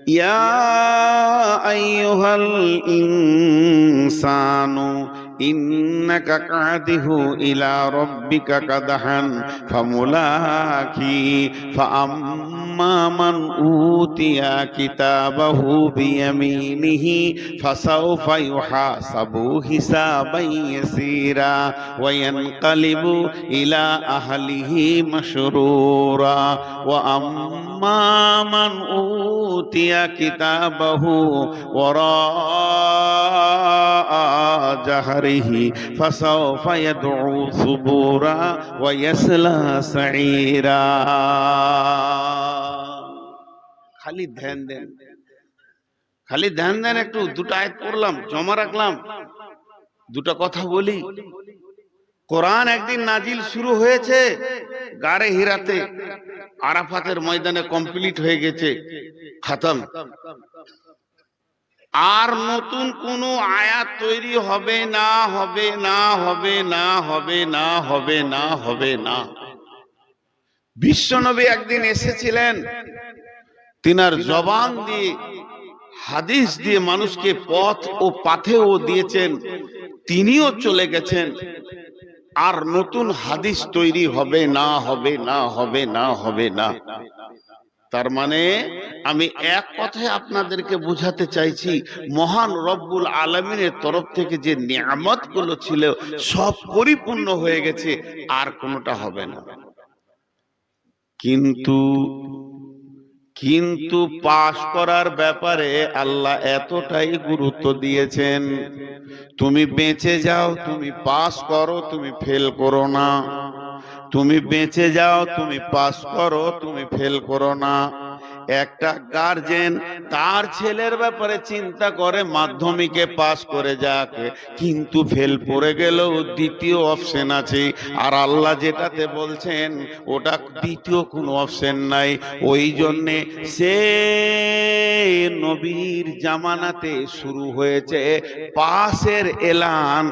ইয়া আইয়ুহাল ইনসানু ইন্নাকা কাদিহু ইলা রাব্বিকা কাদহান ফামুলাকি ফাআম্মা মান উতিয়া কিতাবাহু বিয়ামিনিহি ফাসাউফা ইউহাসাবু হিসাবান ইয়াসীরা ওয়া ইয়ানকালিবু ইলা আহলিহি মাসরুরা ওয়া আম্মা মান উতিয়া কিতাবাহু ওয়ারা জাহরিহি ফাসাউফা ইয়াদউ সুবুরা ওয়া ইয়াসলা সাঈরা। খালি ধ্যান দেন, খালি ধ্যান দেন। একটু দুটো আয়াত পড়লাম, জমা রাখলাম, দুটো কথা বলি। কোরআন একদিন নাজিল শুরু হয়েছে গারে হিরাতে, আরাফাতের ময়দানে কমপ্লিট হয়ে গেছে, খতম। আর নতুন কোন আয়াত তৈরি হবে না, হবে না, হবে না, হবে না, হবে না, হবে না। বিশ্বনবী একদিন এসেছিলেন, তিনার জবান দিয়ে হাদিস দিয়ে মানুষকে পথ ও পাথেও দিয়েছেন, তিনিও চলে গেছেন। আর নতুন হাদিস তৈরি হবে না, হবে না, হবে না, হবে না। তার মানে আমি এক কথায় আপনাদেরকে বুঝাতে চাইছি, মহান রব্বুল আলামিনের তরফ থেকে যে নিয়ামত গুলো ছিল সব পরিপূর্ণ হয়ে গেছে, আর কোনোটা হবে না। কিন্তু পাশ করার ব্যাপারে আল্লাহ এতটাই গুরুত্ব দিয়েছেন, তুমি বেঁচে যাও, তুমি পাস করো, তুমি ফেল করো না। তুমি বেঁচে যাও, তুমি পাস করো, তুমি ফেল করো না। একটা গার্জেন তার ছেলের ব্যাপারে চিন্তা করে মাধ্যমিকে পাস করে যাক, কিন্তু ফেল পড়ে গেলেও দ্বিতীয় অপশন আছে। আর আল্লাহ যেটাতে বলছেন ওটা দ্বিতীয় কোনো অপশন নাই। ওই জন্যে সে নবীর জামানাতে শুরু হয়েছে পাসের এলান,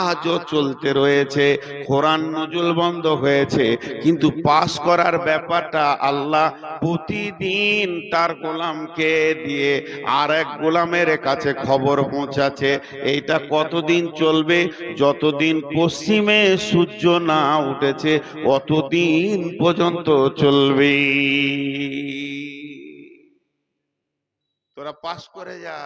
আজও চলতে রয়েছে। কোরআন নজুল বন্ধ হয়েছে, কিন্তু পাস করার ব্যাপারটা আল্লাহ প্রতিদিন তার গোলামকে দিয়ে আর এক গোলামের কাছে খবর পৌঁছাচ্ছে। এইটা কতদিন চলবে? যতদিন পশ্চিমে সূর্য না উঠেছে অতদিন পর্যন্ত চলবে। তোরা পাস করে যা,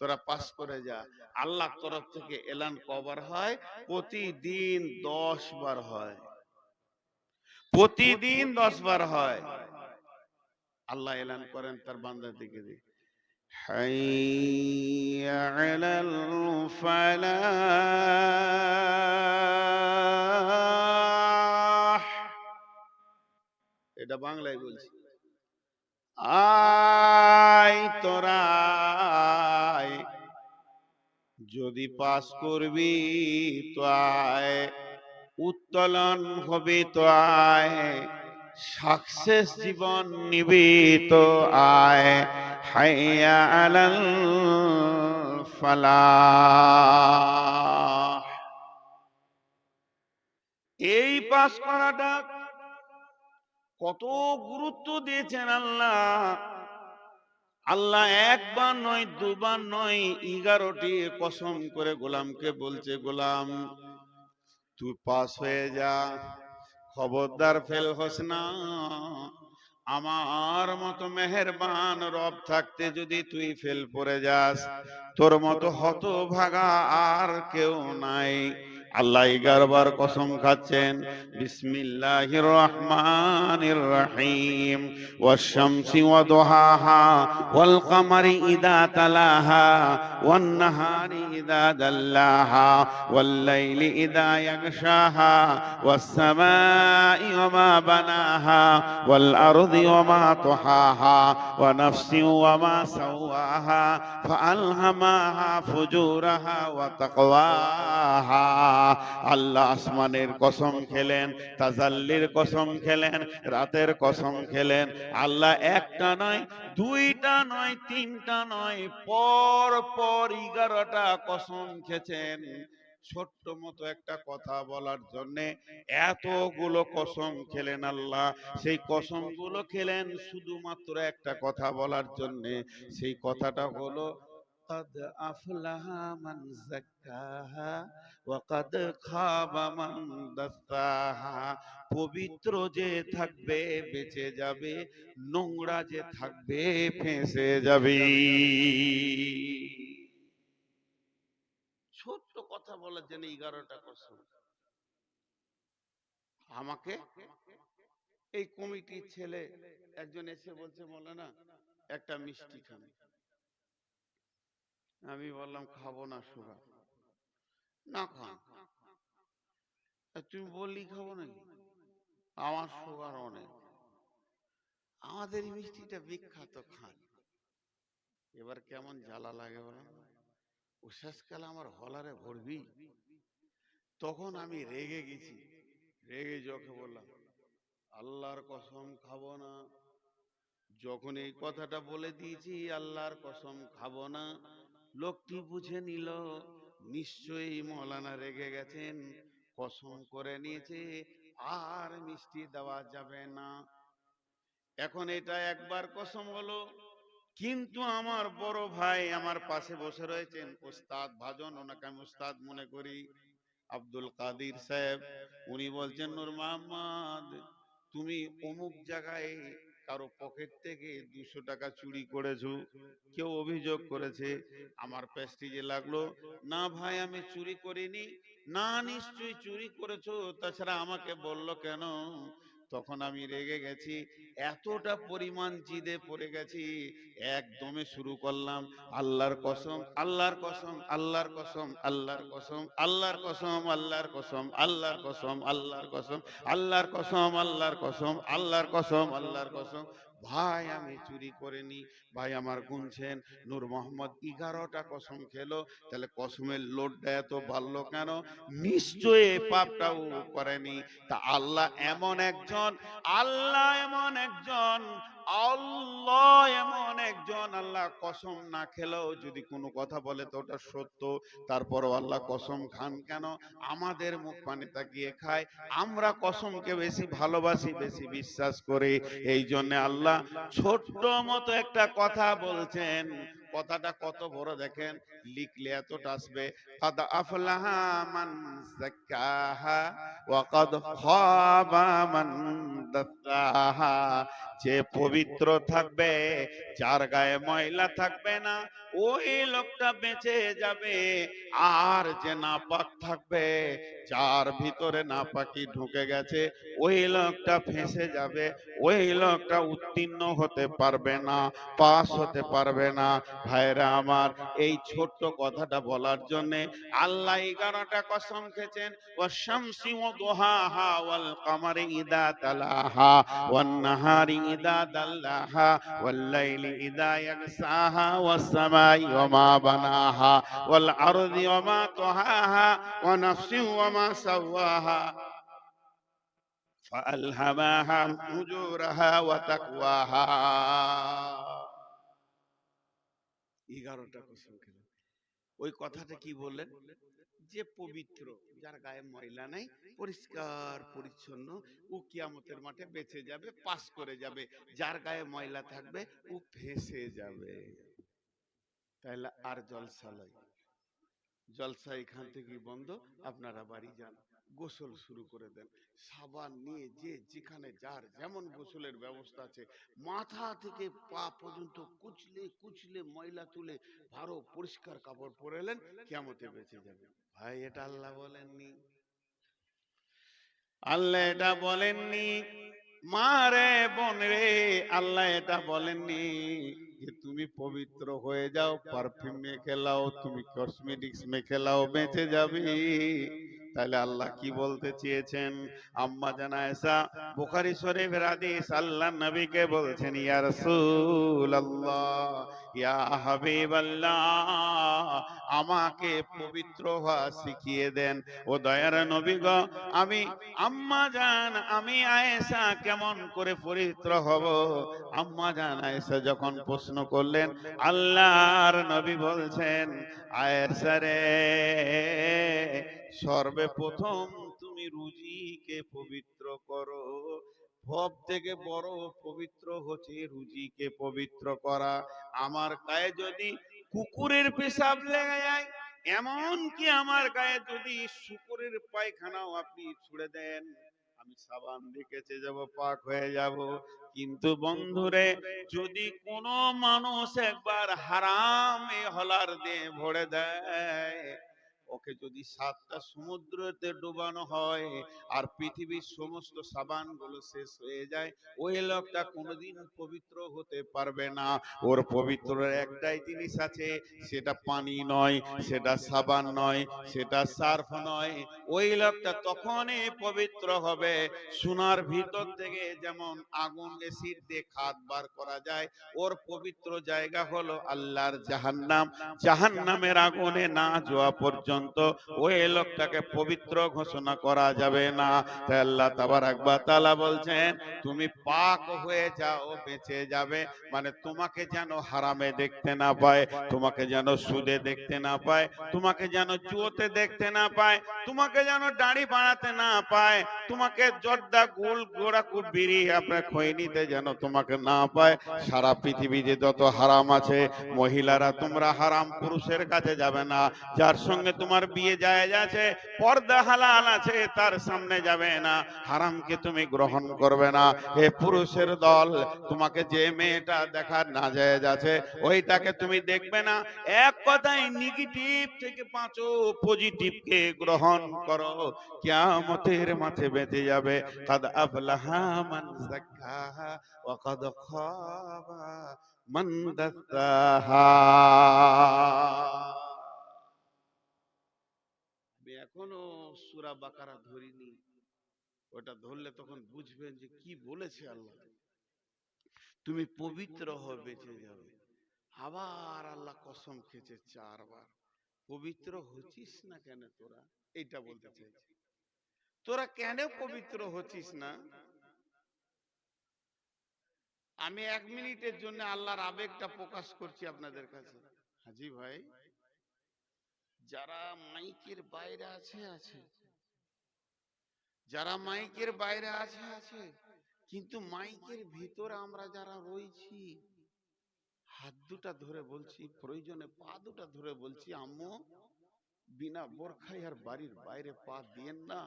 তোরা পাস করে যা। আল্লাহর তরফ থেকে এলান কবার হয়? প্রতিদিন 10 বার হয়, প্রতিদিন 10 বার হয়। আল্লাহ এলান করেন তার বান্দার দিকে দিয়ে, হাইয়া আলাল ফালাহ। এটা বাংলায় বলছি, আয় তোরা আয়, যদি পাস করবি তো আয়, উত্তোলন হবে তো আয়, সাকসেস জীবন নিবি তো আয়। হাইয়া আলাল ফালাহ। এই পাস করাটা কত গুরুত্ব দিয়েছেন আল্লাহ। আল্লাহ একবার নয়, দুবার নয়, 11টি কসম করে গোলামকে বলছে, গোলাম তুই পাস হয়ে যা, খবরদার ফেল হোস না। আমার মতো মেহেরবান রব থাকতে যদি তুই ফেল পড়ে যাস, তোর মতো হতভাগা আর কেউ নাই। আল্লাহ 11 বার কসম খাচ্ছেন, বিসমিল্লাহির রহমানির রহিম, ওয়াশ শামসি ওয়া দুহাহা, ওয়াল কমারি ইযা তালাহা, ওয়ান নাহারি ইযা জাল্লাহা, ওয়াল লাইলি ইযা ইয়াগশাহা, ওয়াস সামাই ওয়া মা বানাহা, ওয়াল আরদি ওয়া মা তুহাহা, ওয়া নাফসি ওয়া মা সাওয়াহা, ফাআলহামাহা ফুজুরাহা ওয়া তাকওয়াহা। আল্লাহ আসমানের কসম খেলেন, তাজাল্লির কসম খেলেন, রাতের কসম খেলেন। আল্লাহ একটা নয়, দুইটা নয়, তিনটা নয়, পর পর 11টা কসম খেয়েছেন। ছোট্ট মতো একটা কথা বলার জন্যে এতগুলো কসম খেলেন আল্লাহ। সেই কসমগুলো খেলেন শুধুমাত্র একটা কথা বলার জন্যে। সেই কথাটা হলো قد أفلح من زكاها وقد خاب من دساها। পবিত্র যে থাকবে বেঁচে যাবে, নোংরা যে থাকবে ফেঁসে যাবে। ছোট্ট কথা বলার জন্য 11টা কসম। আমাকে এই কমিটির ছেলে একজন এসে বলছে, মৌলানা একটা মিষ্টি খান। আমি বললাম খাবো না, সুগার। না খান। তুমি বললি খাবো নাকি? আমার সুগার অনেক, আমাদের এই মিষ্টিটা বিখ্যাত, খান। এবার কেমন জ্বালা লাগে বলেন? ও শেষকালে আমার হলারে ভরবি। তখন আমি রেগে গেছি, রেগে যখন বললাম আল্লাহর কসম খাবো না। যখন এই কথাটা বলে দিয়েছি আল্লাহর কসম খাবো না, লোকটি বুঝে নিল নিশ্চয়ই মৌলানা রেগে গেছেন, কসম করে নিয়েছে আর মিষ্টি দেওয়া যাবে না। এখন এটা একবার কসম হলো, কিন্তু আমার বড় ভাই আমার পাশে বসে রয়েছেন, ওস্তাদ ভাজন, ওনাকে আমি ওস্তাদ মনে করি, আব্দুল কাদির সাহেব। উনি বলছেন, নূর মোহাম্মদ তুমি অমুক জায়গায় কারো পকেট থেকে 200 টাকা চুরি করেছো, কেউ অভিযোগ করেছে। আমার প্রেস্টিজে লাগলো, না ভাই আমি চুরি করিনি। না নিশ্চয়ই চুরি করেছো, তাছাড়া আমাকে বললো কেন? তখন আমি রেগে গেছি, এতটা পরিমাণ জিদে পড়ে গেছি, একদমে শুরু করলাম আল্লাহর কসম, আল্লাহর কসম, আল্লাহর কসম, আল্লাহর কসম, আল্লাহর কসম, আল্লাহর কসম, আল্লাহর কসম, আল্লাহর কসম, আল্লাহর কসম, আল্লাহর কসম, আল্লাহর কসম, আল্লাহর কসম। ভাই আমি চুরি করিনি। ভাই আমার গুনছেন, নূর মোহাম্মদ 11টা কসম খেলো। তাহলে কসমের লোডটা এত বাড়লো কেন? নিশ্চয়ই এই পাপটাও করেনি। তা আল্লাহ এমন একজন, আল্লাহ এমন একজন, আল্লাহ এমন একজন, আল্লাহ কসম না খেলেও যদি কোনো কথা বলে তো ওটা সত্য। তারপরও আল্লাহ কসম খান কেন? আমাদের মুখ পানে তাকিয়ে খায়। আমরা কসমকে বেশি ভালোবাসি, বেশি বিশ্বাস করি। এই জন্য আল্লাহ ছোট্ট মতো একটা কথা বলছেন। কথাটা কত বড় দেখেন, লিখলে এতটা আসবে, قد أفلح من زكاها وقد خاب من دساها। যে পবিত্র থাকবে, যার গায়ে ময়লা থাকবে না, ওই লোকটা বেঁচে যাবে। আর যে নাপাক থাকবে, যার ভিতরে নাপাকি ঢুকে গেছে, ওই লোকটা ফেঁসে যাবে, ওই লোকটা উত্তীর্ণ হতে পারবে না, পাস হতে পারবে না। ভাইরা আমার, এই ছোট্ট কথাটা বলার জন্য আল্লাহ 11টা কসম খেয়েছেন। ওয়াশ-শামসি ওয়া-দুহাহা ওয়াল-কামারি ইযা তালাহা ওয়ান-নাহারি ইযা দাল্লাহা ওয়াল-লাইলি ইযা ইয়াগশাহা ওয়াস-সামাই ওয়া মা বানাহা ওয়াল-আরদি ওয়া মা তাহাহা ওয়া নাফসিন ওয়া মা সাওয়াহা ফাআলহামাহা ফুজুরাহা ওয়া তাকওয়াহা। 11টা কসম খেলেন। ওই কথাটা কি বললেন? যে পবিত্র, যার গায়ে ময়লা নাই, পরিষ্কার পরিচ্ছন্ন, ও কিয়ামতের মাঠে বেঁচে যাবে, পাস করে যাবে। যার গায়ে ময়লা থাকবে ও ফেঁসে যাবে। তাহলে আর জলসা লয়, জলসা এখান থেকে বন্ধ। আপনারা বাড়ি যান, গোসল শুরু করে দেন, সাবান নিয়ে যে যেখানে যার যেমন গোসলের ব্যবস্থা আছে, মাথা থেকে পা পর্যন্ত কুচলে কুচলে ময়লা তুলে ভালো পরিষ্কার কাপড় পরে এলেন, কিয়ামতে বেঁচে যাবে। ভাই এটা আল্লাহ বলেননি, আল্লাহ এটা বলেননি। মা রে বোন রে, আল্লাহ এটা বলেননি যে তুমি পবিত্র হয়ে যাও, পারফিউম মেখে লাও, তুমি কসমেটিক্স মেখে লাও, বেঁচে যাবে। তাহলে আল্লাহ কি বলতে চেয়েছেন? আম্মা জান আয়েশা, বুখারী শরীফের হাদিস, আল্লাহ নবীকে বলছেন, ইয়া রাসূলুল্লাহ, ইয়া হাবিবাল্লাহ, আমাকে পবিত্র হওয়া শিখিয়ে দেন। ও দয়ার নবী গো, আমি আম্মা জান, আমি আয়েশা কেমন করে পবিত্র হব? আম্মা জান আয়েশা যখন প্রশ্ন করলেন, আল্লাহর নবী বলছেন, আয়েশা রে, সর্বপ্রথম তুমি রুজিকে পবিত্র করো। সব থেকে বড় পবিত্র হচ্ছে রুজিকে পবিত্র করা। আমার গায়ে যদি কুকুরের পেশাব লেগে যায়, এমন কি আমার গায়ে যদি শুকুরের পায়খানাও আপনি ছুড়ে দেন, আমি সাবান রেখেছে যাব, পাক হয়ে যাব। কিন্তু বন্ধুরে, যদি কোনো মানুষ একবার হারামে হলার দিয়ে ভরে দেয়, ওকে যদি 7টা সমুদ্রতে ডুবানো হয় আর পৃথিবীর সমস্ত সাবান গুলো শেষ হয়ে যায়, ওই লোকটা কোনোদিন পবিত্র হতে পারবে না। ওর পবিত্র একটাই জিনিস আছে, সেটা পানি নয়, সেটা সাবান নয়, সেটা সার্ফ নয়। ওই লোকটা তখনই পবিত্র হবে, সোনার ভিতর থেকে যেমন আগুন এসিড দিয়ে খাদ বার করা যায়, ওর পবিত্র জায়গা হলো আল্লাহর জাহান্নাম। জাহান্নামের আগুনে না যাওয়া পর্যন্ত ওই লোকটাকে পবিত্র ঘোষণা করা যাবে না। তাই আল্লাহ তাবারক ওয়া তাআলা বলছেন, তুমি পাক হয়ে যাও, বেঁচে যাবে। মানে তোমাকে যেন হারামে দেখতে না পায়, তোমাকে যেন সুদে দেখতে না পায়, তোমাকে যেন জুয়োতে দেখতে না পায়, তোমাকে যেন দাড়ি বাড়াতে না পায়, তোমাকে জর্দা গুল গোড়াকুট বিড়ি আপনার খৈনিতে যেন তোমাকে না পায়। সারা পৃথিবী যে যত হারাম আছে, মহিলারা তোমরা হারাম পুরুষের কাছে যাবে না। যার সঙ্গে তোমার বিয়ে জায়েজ আছে, পর্দা হালাল আছে, তার সামনে যাবে না। হারামকে তুমি গ্রহণ করবে না। হে পুরুষের দল, তোমাকে যে মেয়েটা দেখার না জায়েজ আছে, ওইটাকে তুমি দেখবে না। এক কথায় নেগেটিভ থেকে বাঁচো, পজিটিভকে গ্রহণ করো। কিয়ামতের মাঠে বেঁচে যাবে। কাদ আফলাহা মান যাক্কাহা ওয়া কাদ খাবা মান দাসাহা। আমি এখনো সূরা বাকারা ধরিনি, ওটা ধরলে তখন বুঝবেন যে কি বলেছে আল্লাহ। তুমি পবিত্র হয়ে বেঁচে যাবে। আবার আল্লাহ কসম খেয়েছে 4 বার, পবিত্র হচ্ছিস না কেন তোরা? এটা বলতে চাইছি, তোরা কেন পবিত্র হচ্ছিস না? আমি 1 মিনিটের জন্য আল্লাহর আবেগটা প্রকাশ করছি আপনাদের কাছে। হাজি ভাই, যারা মাইকের বাইরে আছে আছে, যারা মাইকের বাইরে আছে আছে, কিন্তু মাইকের ভিতরে আমরা যারা রয়েছি, হাত দুটা ধরে বলছি, প্রয়োজনে পা দুটা ধরে বলছি, আম্মু বিনা বোরখায় আর বাড়ির বাইরে পা দিয়েন না।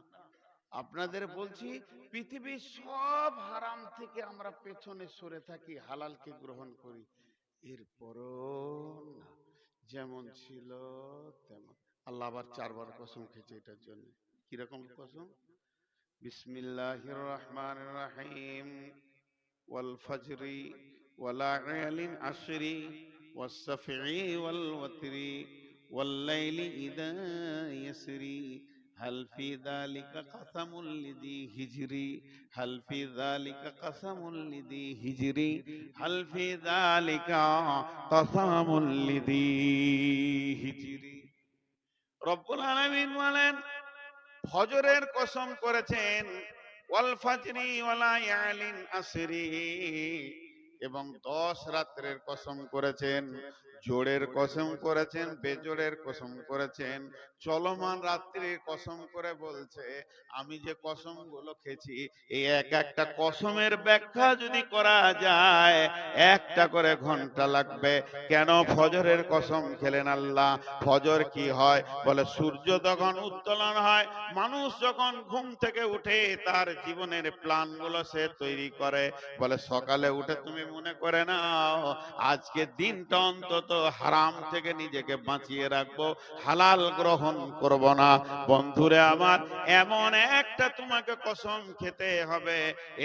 আপনাদের বলছি, পৃথিবীর সব হারাম থেকে আমরা পেছনে সরে থাকি, হালালকে গ্রহণ করি। এরপরও না, যেমন ছিল তেমন। আল্লাহ আবার 4 বার কসম খেয়েছে এটার জন্য। কিরকম কসম? বিসমিল্লাহির রহমানির রহিম, ওয়াল ফজরি ওয়ালায়ালিন আশরি ওয়াসসাফি ওয়াল ওয়াতরি ওয়াল লাইলি ইযা ইয়াসরি হাল ফি যালিকা কাসামুল লিযি হিজরি হাল ফি যালিকা কাসামুল লিযি হিজরি হাল ফি যালিকা কাসামুল লিযি হিজরি। রব্বুল আলামিন বলেন, ফজরের কসম করেছেন, ওয়াল ফাজরি ওয়ালায়ালিন আশরি, এবং 10 রাত্রের কসম করেছেন। জোড়ের কসম করেছেন, বেজোড়ের কসম করেছেন, চলমান রাত্রির কসম করে বলছে, আমি যে কসম গুলো খেয়েছি, এই এক একটা কসমের ব্যাখ্যা যদি করা যায়, একটা করে ঘন্টা লাগবে। কেন ফজরের কসম খেলেন আল্লাহ? ফজর কি হয়? বলে সূর্য যখন উত্তোলন হয়, মানুষ যখন ঘুম থেকে উঠে তার জীবনের প্ল্যান গুলো সে তৈরি করে। বলে সকালে উঠে তুমি মনে করে নাও, আজকে দিনটা অন্তত হারাম থেকে নিজেকে বাঁচিয়ে রাখবো, হালাল গ্রহণ করব না। বন্ধুরে আমার, এমন একটা তোমাকে কসম খেতে হবে,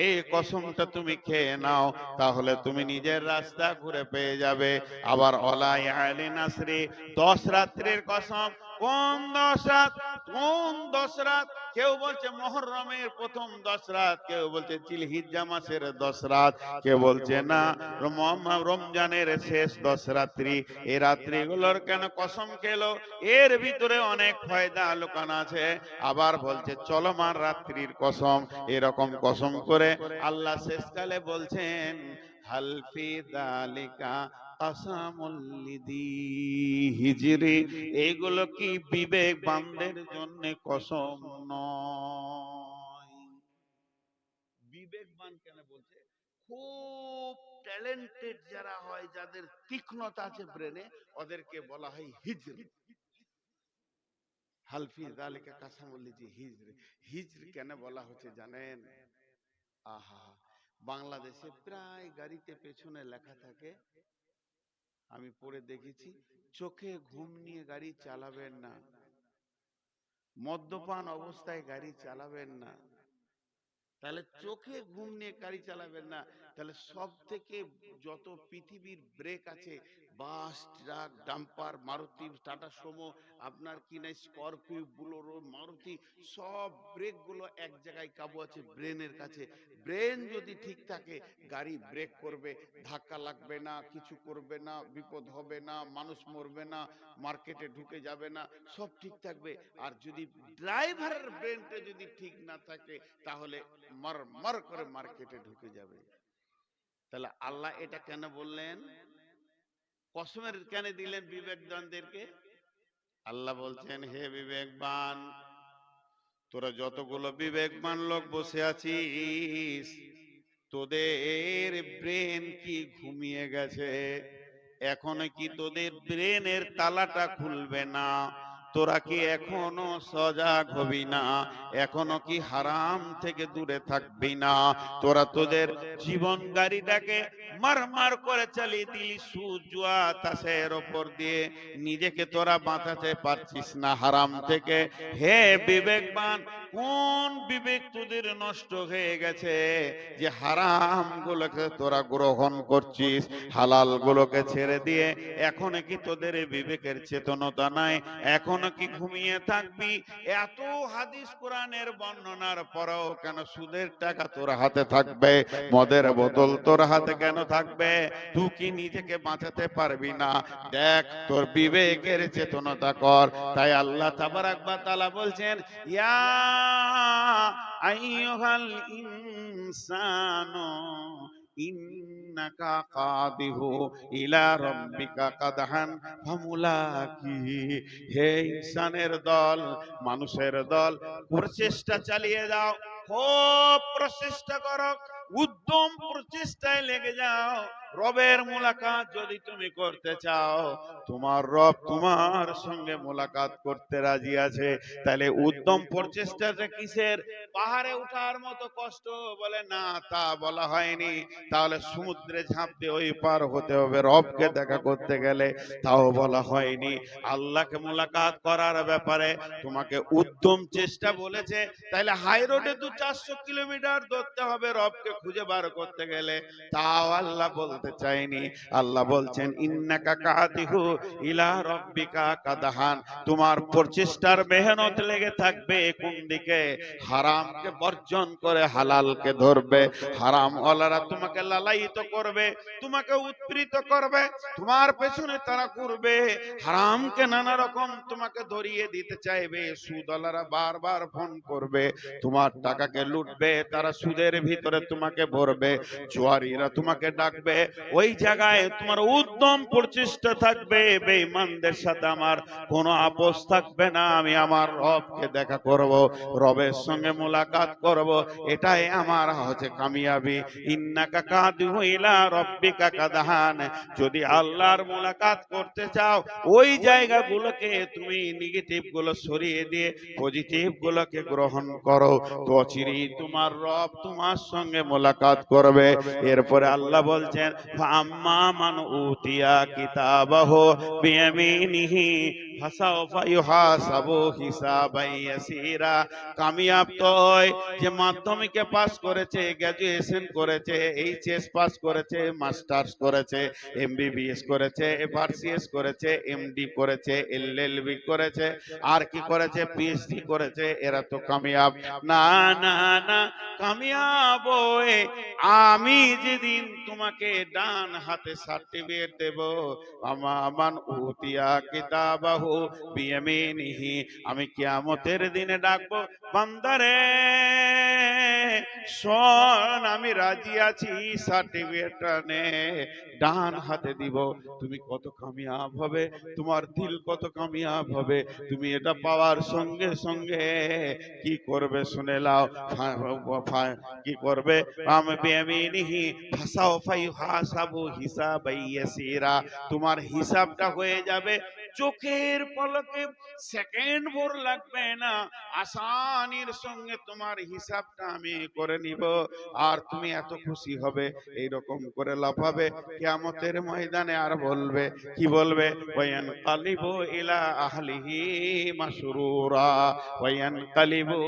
এই কসমটা তুমি খেয়ে নাও, তাহলে তুমি নিজের রাস্তা ঘুরে পেয়ে যাবে। আবার ওয়ালায়ালিন আশরি, 10 রাত্রির কসম। কোন 10 রাত? কোন 10 রাত? কেউ বলছে মুহররমের প্রথম 10 রাত, কেউ বলছে জিলহিজ্জা মাসের 10 রাত, কেউ বলছে না না রমজানের শেষ 10 রাত্রি, এই রাত্রিগুলোর কেন কসম খেলো? এর ভিতরে অনেক ফায়দা লুকানো আছে। আবার বলছে চলমান রাত্রির কসম, এরকম কসম করে আল্লাহ শেষকালে বলছেন হাল ফি যালিকা কাসামুল লিযি হিজরি, এইগুলো কি বিবেকবানদের জন্য কসম নয়? বিবেকবান কেন বলছে? খুব ট্যালেন্টেড যারা হয়, যাদের তীক্ষ্ণতা আছে ব্রেনে, ওদেরকে বলা হয় হিজরি। হালফি যালিকা কাসামুল লিযি হিজরি। হিজরি কেন বলা হচ্ছে জানেন? আহা, বাংলাদেশে প্রায় গাড়িতে পেছনে লেখা থাকে, আমি পড়ে দেখেছি, চোখে ঘুম নিয়ে গাড়ি চালাবেন না, মদ্যপান অবস্থায় গাড়ি চালাবেন না। তাহলে চোখে ঘুম নিয়ে গাড়ি চালাবেন না, তাহলে সব থেকে যত পৃথিবীর ব্রেক আছে, bus, truck, dumper, Maruti, Tata Sumo, আপনার কি নাই স্করপিও, বুলোরো, মারুতি, সব ব্রেক গুলো এক জায়গায় কাবু আছে ব্রেনের কাছে। ব্রেন যদি ঠিক থাকে, গাড়ি ব্রেক করবে, ধাক্কা লাগবে না, কিছু করবে না, বিপদ হবে না, মানুষ মরবে না, মার্কেটে ঢুকে যাবে না, সব ঠিক থাকবে। আর যদি ড্রাইভারের ব্রেনটা যদি ঠিক না থাকে, তাহলে মার মার করে মার্কেটে ঢুকে যাবে। তাহলে আল্লাহ এটা কেন বললেন? কসমের কেন দিলেন বিবেকবানদেরকে? আল্লাহ বলছেন হে বিবেকবান, তোরা যতগুলো বিবেকবান লোক বসে আছিস, তোদের ব্রেন কি ঘুমিয়ে গেছে? এখনো কি তোদের ব্রেনের তালাটা খুলবে না? তোরা কি এখনো সজাগ হবি না? এখনো কি হারাম থেকে দূরে থাকবি না? তোরা তোদের জীবন গাড়িটাকে মার মার করে চালিয়ে দিলি সুদ, জুয়া, তাসের ওপর দিয়ে, নিজেকে তোরা বাঁচাতে পারছিস না হারাম থেকে। হে বিবেকবান, কোন বিবেক তোদের নষ্ট হয়ে গেছে যে হারাম গুলোকে তোরা গ্রহণ করছিস, হালাল গুলোকে ছেড়ে দিয়ে? এখনো কি তোদের বিবেকের চেতনতা নাই? এখনো কি ঘুমিয়ে থাকবি? এত হাদিস কোরআনের বর্ণনার পরেও কেন সুদের টাকা তোর হাতে থাকবে? মদের বোতল তোর হাতে কেন থাকবে? তুই কি নিজেকে বাঁচাতে পারবি না? দেখ, তোর বিবেকের চেতনতা কর। তাই আল্লাহ তাবারাক ওয়া তাআলা বলছেন ইয়া আইয়ুহাল ইনসানু ইন্নাকা কাদিহু ইলা রাব্বিকা কাদহান ফামুলাকি। হে ইনসানের দল, মানুষের দল, প্রচেষ্টা চালিয়ে যাও, খুব প্রচেষ্টা করো, উদ্যম প্রচেষ্টায় লেগে যাও। রবের মুলাকাত যদি তুমি করতে চাও, তোমার রব তোমার সঙ্গে মুলাকাত করতে রাজি আছে। তাহলে উদ্যম প্রচেষ্টাটা কিসের? পাহাড়ে ওঠার মতো কষ্ট বলে না, তা বলা হয়নি। তাহলে সমুদ্রে ঝাঁপ দিয়ে ওই পার হতে হবে রবকে দেখা করতে গেলে, তাও বলা হয়নি। আল্লাহকে মুলাকাত করার ব্যাপারে তোমাকে উদ্যম চেষ্টা বলেছে। তাহলে হাই রোডে 200-400 কিলোমিটার দৌড়তে হবে রবকে খুঁজে বার করতে গেলে, তাও আল্লাহ বলতে চাইনি। আল্লাহ বলছেন ইন্নাকা কাদিহু ইলা রাব্বিকা কাদহান। তোমার প্রচেষ্টার মেহনত লেগে থাকবে কোন দিকে? হারামকে বর্জন করে হালালকে ধরবে। হারাম ওয়ালারা তোমাকে লালায়িত করবে, তোমাকে উৎপীড়িত করবে, তোমার পেছনে তারা ঘুরবে, হারামকে নানা রকম তোমাকে ধরিয়ে দিতে চাইবে। সুদওয়ালারা বারবার ফোন করবে, তোমার টাকাকে লুটবে, তারা সুদের ভিতরে তোমাকে ভরবে। জুয়ারিরা তোমাকে ডাকবে, ওই জায়গায় তোমার উদ্যম প্রচেষ্টা থাকবে। বেঈমানদের সাথে আমার কোনো আপোষ থাকবে না, আমি আমার রবকে দেখা করব, রবের সঙ্গে মুলাকাত করব, এটাই আমার হচ্ছে কামিয়াবি। ইন্নাকা কাদিহু ইলা রাব্বিকা কাদহান। যদি আল্লাহর মুলাকাত করতে চাও, ওই জায়গাগুলোকে তুমি নেগেটিভ গুলো সরিয়ে দিয়ে পজিটিভ গুলোকে গ্রহণ করো, তো চিরই তোমার রব তোমার সঙ্গে মুলাকাত করবে। এরপরে আল্লাহ বলছেন ফাম্মা মান উতিয়া কিতাবাহু বিয়ামিনিহি ফাসাউফা ইউহাসাবু হিসাবান ইয়াসীরা। কামিয়াব তো ওই যে মাধ্যমিকে পাস করেছে, গ্র্যাজুয়েশন করেছে, এইচএস পাস করেছে, মাস্টার্স করেছে, এমবিবিএস করেছে, এফআরসিএস করেছে, এমডি করেছে, এলএলবি করেছে, আর কি করেছে, পিএইচডি করেছে। এরা তো কামিয়াব না। না না, কামিয়াব ওই আমি যেদিন তোমাকে ডান হাতে সার্টিফিকেট দেব, আমান উতিয়া কিতাবাহু বিয়ামিনিহি, আমি কিয়ামতের দিনে ডাকবো, বান্দারে শোন, আমি রাজি আছি, সার্টিফিকেটটা নে, ডান হাতে দিব। তুমি কত কামিয়াব হবে, তোমার দিল কত কামিয়াব হবে। তুমি এটা পাওয়ার সঙ্গে সঙ্গে কি করবে শুনে লাও। কি করবে, আমি বিয়ামিনিহি ফাসাউফা ইউহাসাবু হিসাবান ইয়াসীরা, তোমার হিসাবটা হয়ে যাবে চোখের পলকে, সেকেন্ড ভর লাগবে না, আসানির সঙ্গে তোমার হিসাবটা আমি করে নিব। আর তুমি এত খুশি হবে, এই রকম করে লাফাবে কিয়ামতের ময়দানে। আর বলবে, কি বলবে, ওয়ায়ানকালিবু ইলা আহলিহি মাসরুরা, ওয়ায়ানকালিবু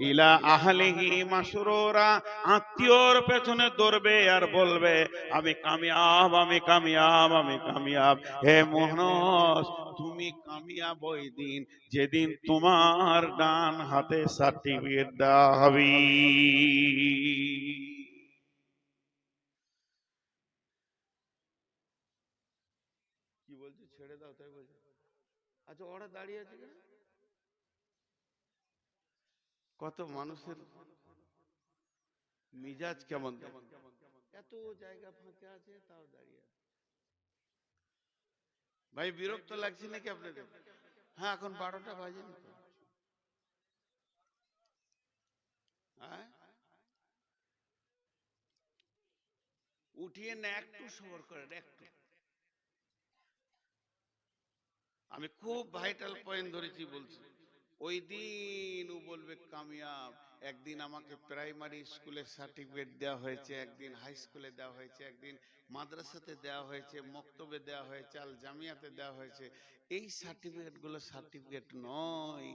ইলা আহলিহি মাসরুরা। আত্মীয়র পেছনে দৌড়বে আর বলবে, আমি কামিয়াব, আমি কামিয়াব, আমি কামিয়াব। হে মহনস, তুমি কামিয়াব ওই দিন যেদিন তোমার ডান হাতে সার্টিফিকেট দেওয়া হবে। কি বলছি, ছেড়ে দাও তাই বলছি। আচ্ছা, ওরা দাঁড়িয়ে আছে কেন? কত মানুষের মিজাজ কেমন, এত জায়গা ফাঁকা আছে তাও দাঁড়িয়ে আছে। ভাই বিরক্ত লাগছে নাকি আপনাদের? হ্যাঁ, এখন 12টা বাজেনি তো। হ্যাঁ, উঠিয়ে না, একটু সবর করেন একটু। আমি খুব ভাইটাল পয়েন্ট ধরেছি বলছি। ওই দিন ও বলবে কামিয়াব। একদিন আমাকে প্রাইমারি স্কুলে সার্টিফিকেট দেওয়া হয়েছে, একদিন হাই স্কুলে দেওয়া হয়েছে, একদিন মাদ্রাসাতে দেওয়া হয়েছে, মক্তবে দেওয়া হয়েছে, আল জামিয়াতে দেওয়া হয়েছে। এই সার্টিফিকেট গুলো সার্টিফিকেট নয়।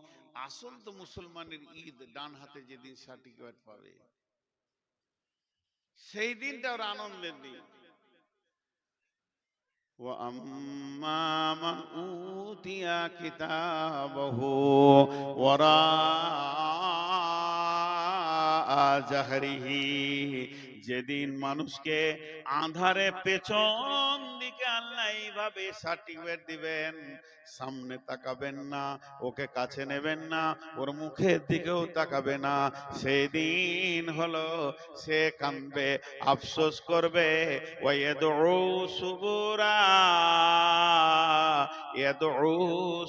আসল তো মুসলমানের ঈদ, ডান হাতে যেদিন সার্টিফিকেট পাবে, সেই দিনটা ওর আনন্দের দিন। وأما من أوتي كتابه وراء ظهره, যেদিন মানুষকে আঁধারে পেছন দিকে আল্লাহ এইভাবে সার্টিফিকেট দিবেন, সামনে তাকাবেন না, ওকে কাছে নেবেন না, ওর মুখের দিকেও তাকাবে না। সেদিন হলো সে কাঁদবে, আফসোস করবে, ওয়াইয়াদউ সুবুরা, ইয়াদউ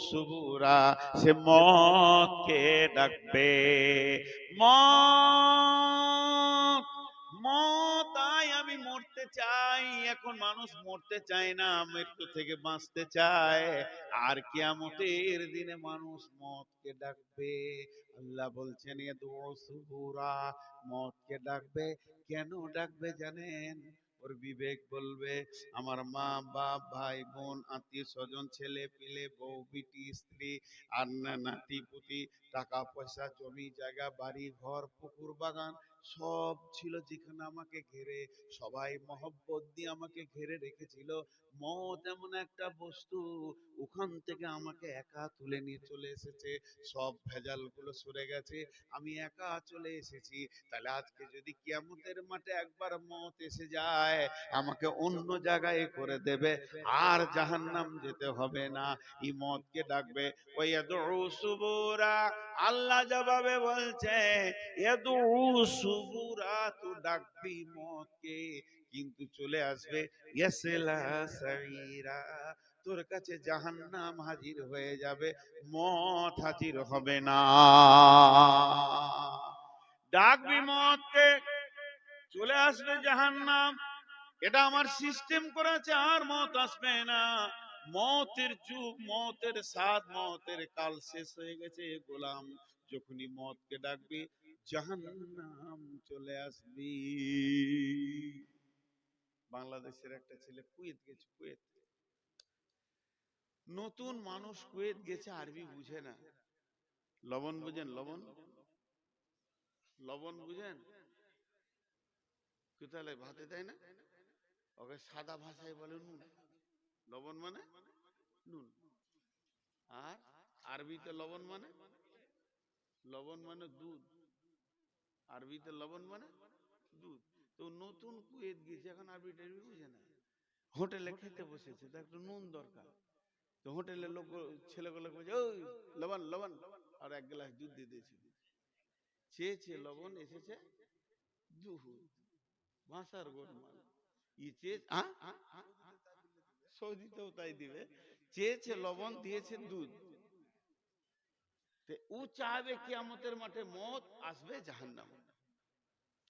সুবুরা, সে মতকে ডাকবে। মত, মত আয়, আমি মরতে চাই। এখন মানুষ মরতে চায় না, মৃত্যু থেকে বাঁচতে চায়। আর কিয়ামতের দিনে মানুষ মতকে ডাকবে। আল্লাহ বলছেন, ইয়াদউ সুবুরা, মতকে ডাকবে। কেন ডাকবে জানেন? ওর বিবেক বলবে, আমার মা বাপ, ভাই বোন, আত্মীয় স্বজন, ছেলে পিলে, বউ বিটি, স্ত্রী, আর নাতি পুতি, টাকা পয়সা, জমি জায়গা, বাড়ি ঘর, পুকুর বাগান, সব ছিল যেখানে আমাকে ঘিরে, সবাই মহব্বত দিয়ে আমাকে ঘিরে রেখেছিল। মত এমন একটা বস্তু, ওখান থেকে আমাকে একা তুলে নিয়ে চলে এসেছে। সব ভেজাল গুলো সরে গেছে, আমি একা চলে এসেছি। তাহলে আজকে যদি কিয়ামতের মাঠে একবার মত এসে যায়, আমাকে অন্য জায়গায় করে দেবে, আর জাহান্নাম যেতে হবে না। এই মতকে ডাকবে, ওয়ায়াদউ সুবুরা। আল্লাহ জবাবে বলছে, ইয়াদউ সুবুরা, তো ডাকবি মতকে, কিন্তু চলে আসবে ইয়াসলা সাইরা, তোর কাছে জাহান্নাম হাজির হয়ে যাবে, মত হাজির হবে না। ডাকবি মতকে, চলে আসবে জাহান্নাম। এটা আমার সিস্টেম করেছে, আর মত আসবে না। মতের যুগ, মতের স্বাদ, মতের কাল শেষ হয়ে গেছে গোলাম। যখনই মতকে ডাকবি, জাহান্নাম চলে আসবি। বাংলাদেশের একটা ছেলে কুয়েত গেছে, কুয়েত। নতুন মানুষ কুয়েত গেছে, আরবি বুঝে না। লবণ বুঝেন? লবণ, লবণ বুঝেন? কোথায় ভাতে দেয় না, ওকে সাদা ভাষায় বলে নুন। লবণ মানে নুন। আর আরবিতে লবণ মানে, লবণ মানে দুধ। আরবিতে লবণ মানে দুধ। তো নতুন কুয়েত গেছে, এখন আরবি টারবি বুঝে না। হোটেলে খেতে বসেছে, তো একটু নুন দরকার। তো হোটেলের লোক, ছেলেগুলো বলছে ওই লবণ লবণ, আর এক গ্লাস দুধ দিয়ে দিয়েছে। চেয়েছে লবণ, এসেছে দুধ। ভাষার গোলমাল। সৌদিতেও তাই দিবে। চেয়েছে লবণ, দিয়েছে দুধ। ও চাইবে কিয়ামতের মাঠে মত, আসবে জাহান্নাম।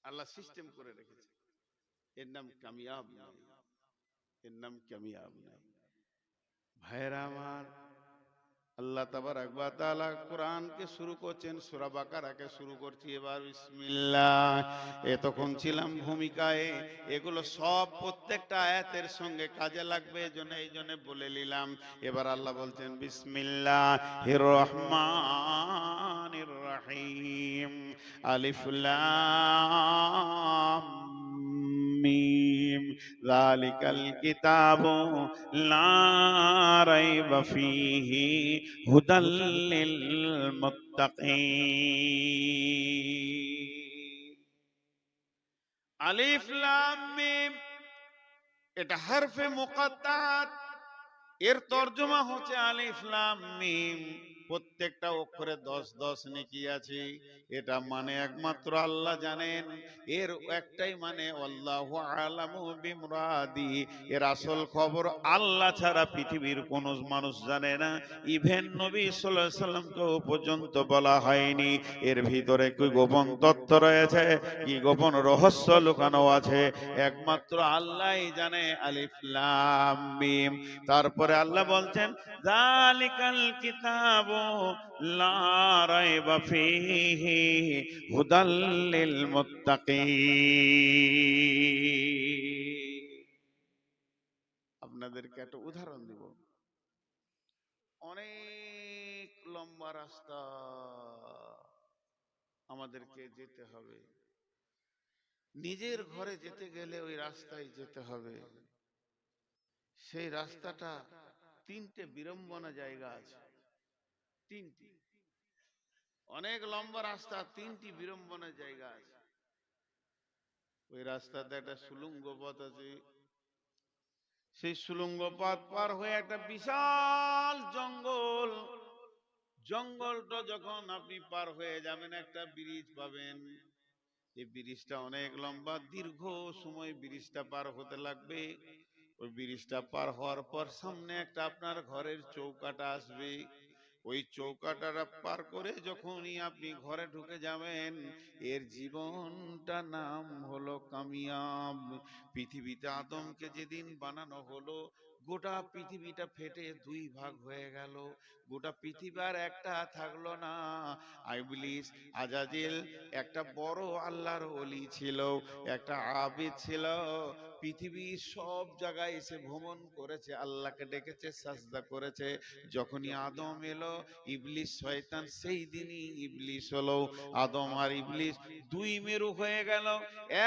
আল্লাহ সিস্টেম করে রেখেছে। এর নাম কামিয়াব নাই, এর নাম কামিয়াব নাই। ভাইরা আমার, আল্লাহ তাবারক ওয়া তাআলা কোরআনকে শুরু করছেন, সূরা বাকারাকে শুরু করছি এবার। বিসমিল্লাহ। এতক্ষণ ছিলাম ভূমিকায়, এগুলো সব প্রত্যেকটা আয়াতের সঙ্গে কাজে লাগবে, এই জন্য বলে নিলাম। এবার আল্লাহ বলছেন বিসমিল্লাহির রহমানির রহিম। আলিফ লাম মিম। যালিকাল কিতাবু লা রাইবা ফীহি হুদাল লিল মুত্তাকিন। আলিফ লাম মিম, এটা হরফে মুকাত্তাত। এর তর্জমা হচ্ছে আলিফ লাম মিম। প্রত্যেকটা অক্ষরে 10-10 নেকি আছে। এটা মানে একমাত্র আল্লাহ জানেন। এর একটাই মানে আল্লাহু আ'লামু বিমুরাদি। এর আসল খবর আল্লাহ ছাড়া পৃথিবীর কোন মানুষ জানে না। ইভেন নবী সাল্লাল্লাহু আলাইহি সাল্লামকেও পর্যন্ত বলা হয়নি। এর ভিতরে কি গোপন তত্ত্ব রয়েছে, কি গোপন রহস্য লুকানো আছে, একমাত্র আল্লাহই জানে। আলিফ লাম মিম। তারপরে আল্লাহ বলছেন যালিকাল কিতাবু লা রাইবা ফীহি হুদাল লিল মুত্তাকিন। আপনাদেরকে একটা উদাহরণ দিব। অনেক লম্বা রাস্তা আমাদেরকে যেতে হবে। নিজের ঘরে যেতে গেলে ওই রাস্তায় যেতে হবে। সেই রাস্তাটা 3টে বিড়ম্বনা জায়গা আছে। 3টি, অনেক লম্বা রাস্তা, 3টি বিড়ম্বনা জায়গা আছে। ওই রাস্তাতে একটা সুলঙ্গ পথ আছে। সেই সুলঙ্গ পথ পার হয়ে একটা বিশাল জঙ্গল। জঙ্গলটা যখন আপনি পার হয়ে যাবেন, একটা ব্রিজ পাবেন। এই ব্রিজটা অনেক লম্বা, দীর্ঘ সময় ব্রিজটা পার হতে লাগবে। ওই ব্রিজটা পার হওয়ার পর সামনে একটা আপনার ঘরের চৌকাটা আসবে। ওই চৌকাটা পার করে যখনই আপনি ঘরে ঢুকে যাবেন, এর জীবনটা নাম হলো কামিয়াব। পৃথিবীতে আদমকে যেদিন বানানো হলো, গোটা পৃথিবীটা ফেটে 2 ভাগ হয়ে গেল। গোটা পৃথিবী আর একটা থাকলো না। ইবলিস, আজাজিল একটা বড় আল্লাহর ওলি ছিল, একটা আবিদ ছিল। পৃথিবীর সব জায়গায় এসে ভ্রমণ করেছে, আল্লাহকে ডেকেছে, সাজদা করেছে। যখনই আদম এলো, ইবলিস শয়তান সেই দিনই ইবলিস হলো। আদম আর ইবলিস 2 মেরু হয়ে গেল।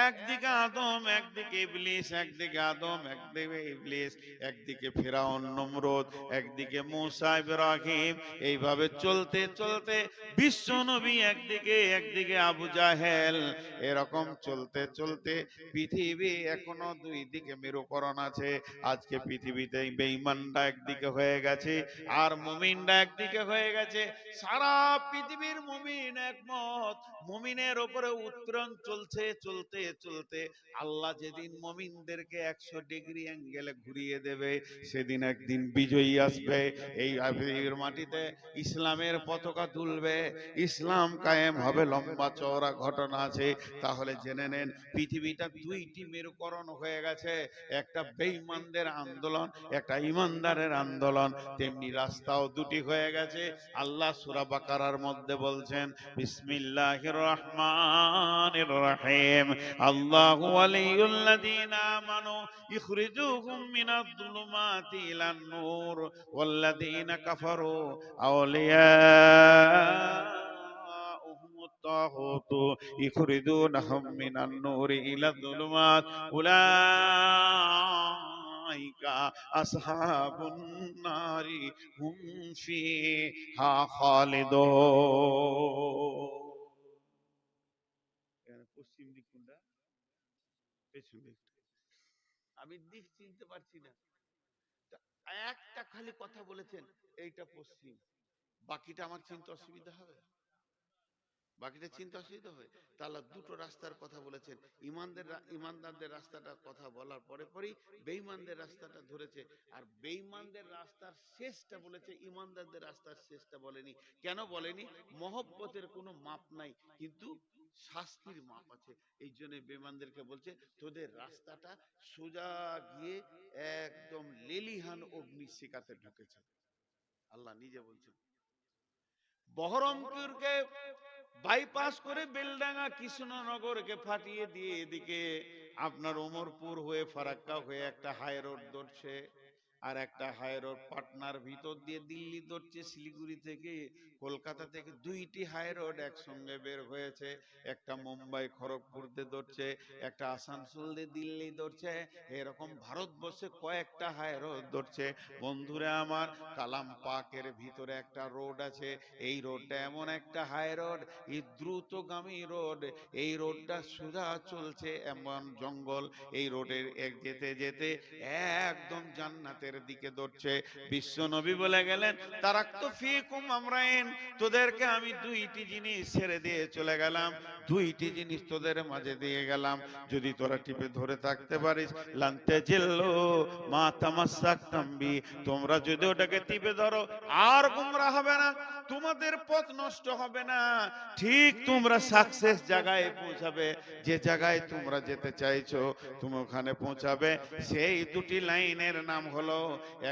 একদিকে আদম, একদিকে ইবলিস, একদিকে আদম, একদিকে ইবলিস, একদিকে ফিরআউন নমরুদ, একদিকে মুসা ইব্রাহিম। এইভাবে চলতে চলতে বিশ্ব নবী একদিকে, একদিকে আবু জাহেল। এরকম চলতে চলতে পৃথিবী এখনো 2 দিকে মেরুকরণ আছে। আজকে পৃথিবীতে বেঈমানরা একদিকে হয়ে গেছে, আর মুমিনরা একদিকে হয়ে গেছে। সারা পৃথিবীর মুমিন একমত। মুমিনের উপরে উত্তরণ চলছে চলতে চলতে আল্লাহ যেদিন মুমিনদেরকে 100 ডিগ্রি অ্যাঙ্গেলে ঘুরিয়ে দেবে, সেদিন একদিন বিজয়ী আসবে। এই পৃথিবীর মাটিতে ইসলামের পতাকা তুলবে, ইসলাম কায়েম হবে। লম্বা চওড়া ঘটনা আছে। তাহলে জেনে নেন, পৃথিবীটা 2টি মেরুকরণ হয়ে হয়ে গেছে একটা বেঈমানদের আন্দোলন, একটা ইমানদারের আন্দোলন, তেমনি রাস্তাও দুটি হয়ে গেছে। আল্লাহ সূরা বাকারার মধ্যে বলছেন, বিসমিল্লাহির রহমানির রহিম, আল্লাহু ওয়ালিয়ুল্লাযীনা আমানু ইখরিজুহুম মিনাজ যুলুমাতি ইলান নূর ওয়াল্লাযীনা কাফারু আউলিয়াউহুমুত তাগুতু ইখরিজুনাহুম মিনান নূরি ইলায যুলুমাত উলাইকা আসহাবুন নারি হুম ফিহা খালিদুন। এখানে পশ্চিম দিক কোনটা? পেছন দিকটা। আমি দিক চিনতে পারছি না। একটা খালি কথা বলেছেন এইটা পশ্চিম, বাকিটা আমার চিনতে অসুবিধা হবে? বাকিটা চিন্তা অসুবিধা হবে? তাহলে দুটো রাস্তার কথা বলেছেন। ইমানদারদের রাস্তাটা কথা বলার পরে পরেই বেঈমানদের রাস্তাটা ধরেছে। আর বেঈমানদের রাস্তার শেষটা বলেছে, ইমানদারদের রাস্তার শেষটা বলেনি। কেন বলেনি? মহব্বতের কোনো মাপ নাই, কিন্তু শাস্তির মাপ আছে। এই জন্য বেঈমানদেরকে বলছে তোদের রাস্তাটা সোজা গিয়ে একদম লেলিহান অগ্নিশিখাতে ঢুকেছে। আল্লাহ নিজে বলছেন। বহরমপুরকে বাইপাস করে বেলডাঙ্গা কৃষ্ণনগরকে ফাটিয়ে দিয়ে এদিকে আপনার ওমরপুর হয়ে ফারাক্কা হয়ে একটা হাই রোড ধরছে, আর একটা হাই রোড পাটনার ভিতর দিয়ে দিল্লি ধরছে। শিলিগুড়ি থেকে, কলকাতা থেকে দুইটি হাই রোড একসঙ্গে বের হয়েছে। একটা মুম্বাই খড়গপুর দিয়ে ধরছে, একটা আসানসোল দিয়ে দিল্লি ধরছে। এরকম ভারতবর্ষে কয়েকটা হাই রোড ধরছে। বন্ধুরা আমার, কালাম পাকের ভিতরে একটা রোড আছে। এই রোডটা এমন একটা হাই রোড, এই দ্রুতগামী রোড। এই রোডটা সোজা চলছে এমন জঙ্গল। এই রোডের এক যেতে যেতে একদম জান্নাতের দিকে ধরছে। বিশ্ব নবী বলে গেলেন, তারাক্তু ফীকুম আমরাইন, তোদেরকে আমি দুইটি জিনিস ছেড়ে দিয়ে চলে গেলাম, দুইটি জিনিস তোদের মাঝে দিয়ে গেলাম। যদি তোরা টিপে ধরে থাকতে পারিস, লান তাজিল্লু মা তামাসসাকতুম বি, তোমরা যদি ওটাকে টিপে ধরো আর গোমরা হবে না, তোমাদের পথ নষ্ট হবে না। ঠিক তোমরা সাকসেস জায়গায় পৌঁছাবে, যে জায়গায় তোমরা যেতে চাইছো তুমি ওখানে পৌঁছাবে। সেই দুটি লাইনের নাম হলো,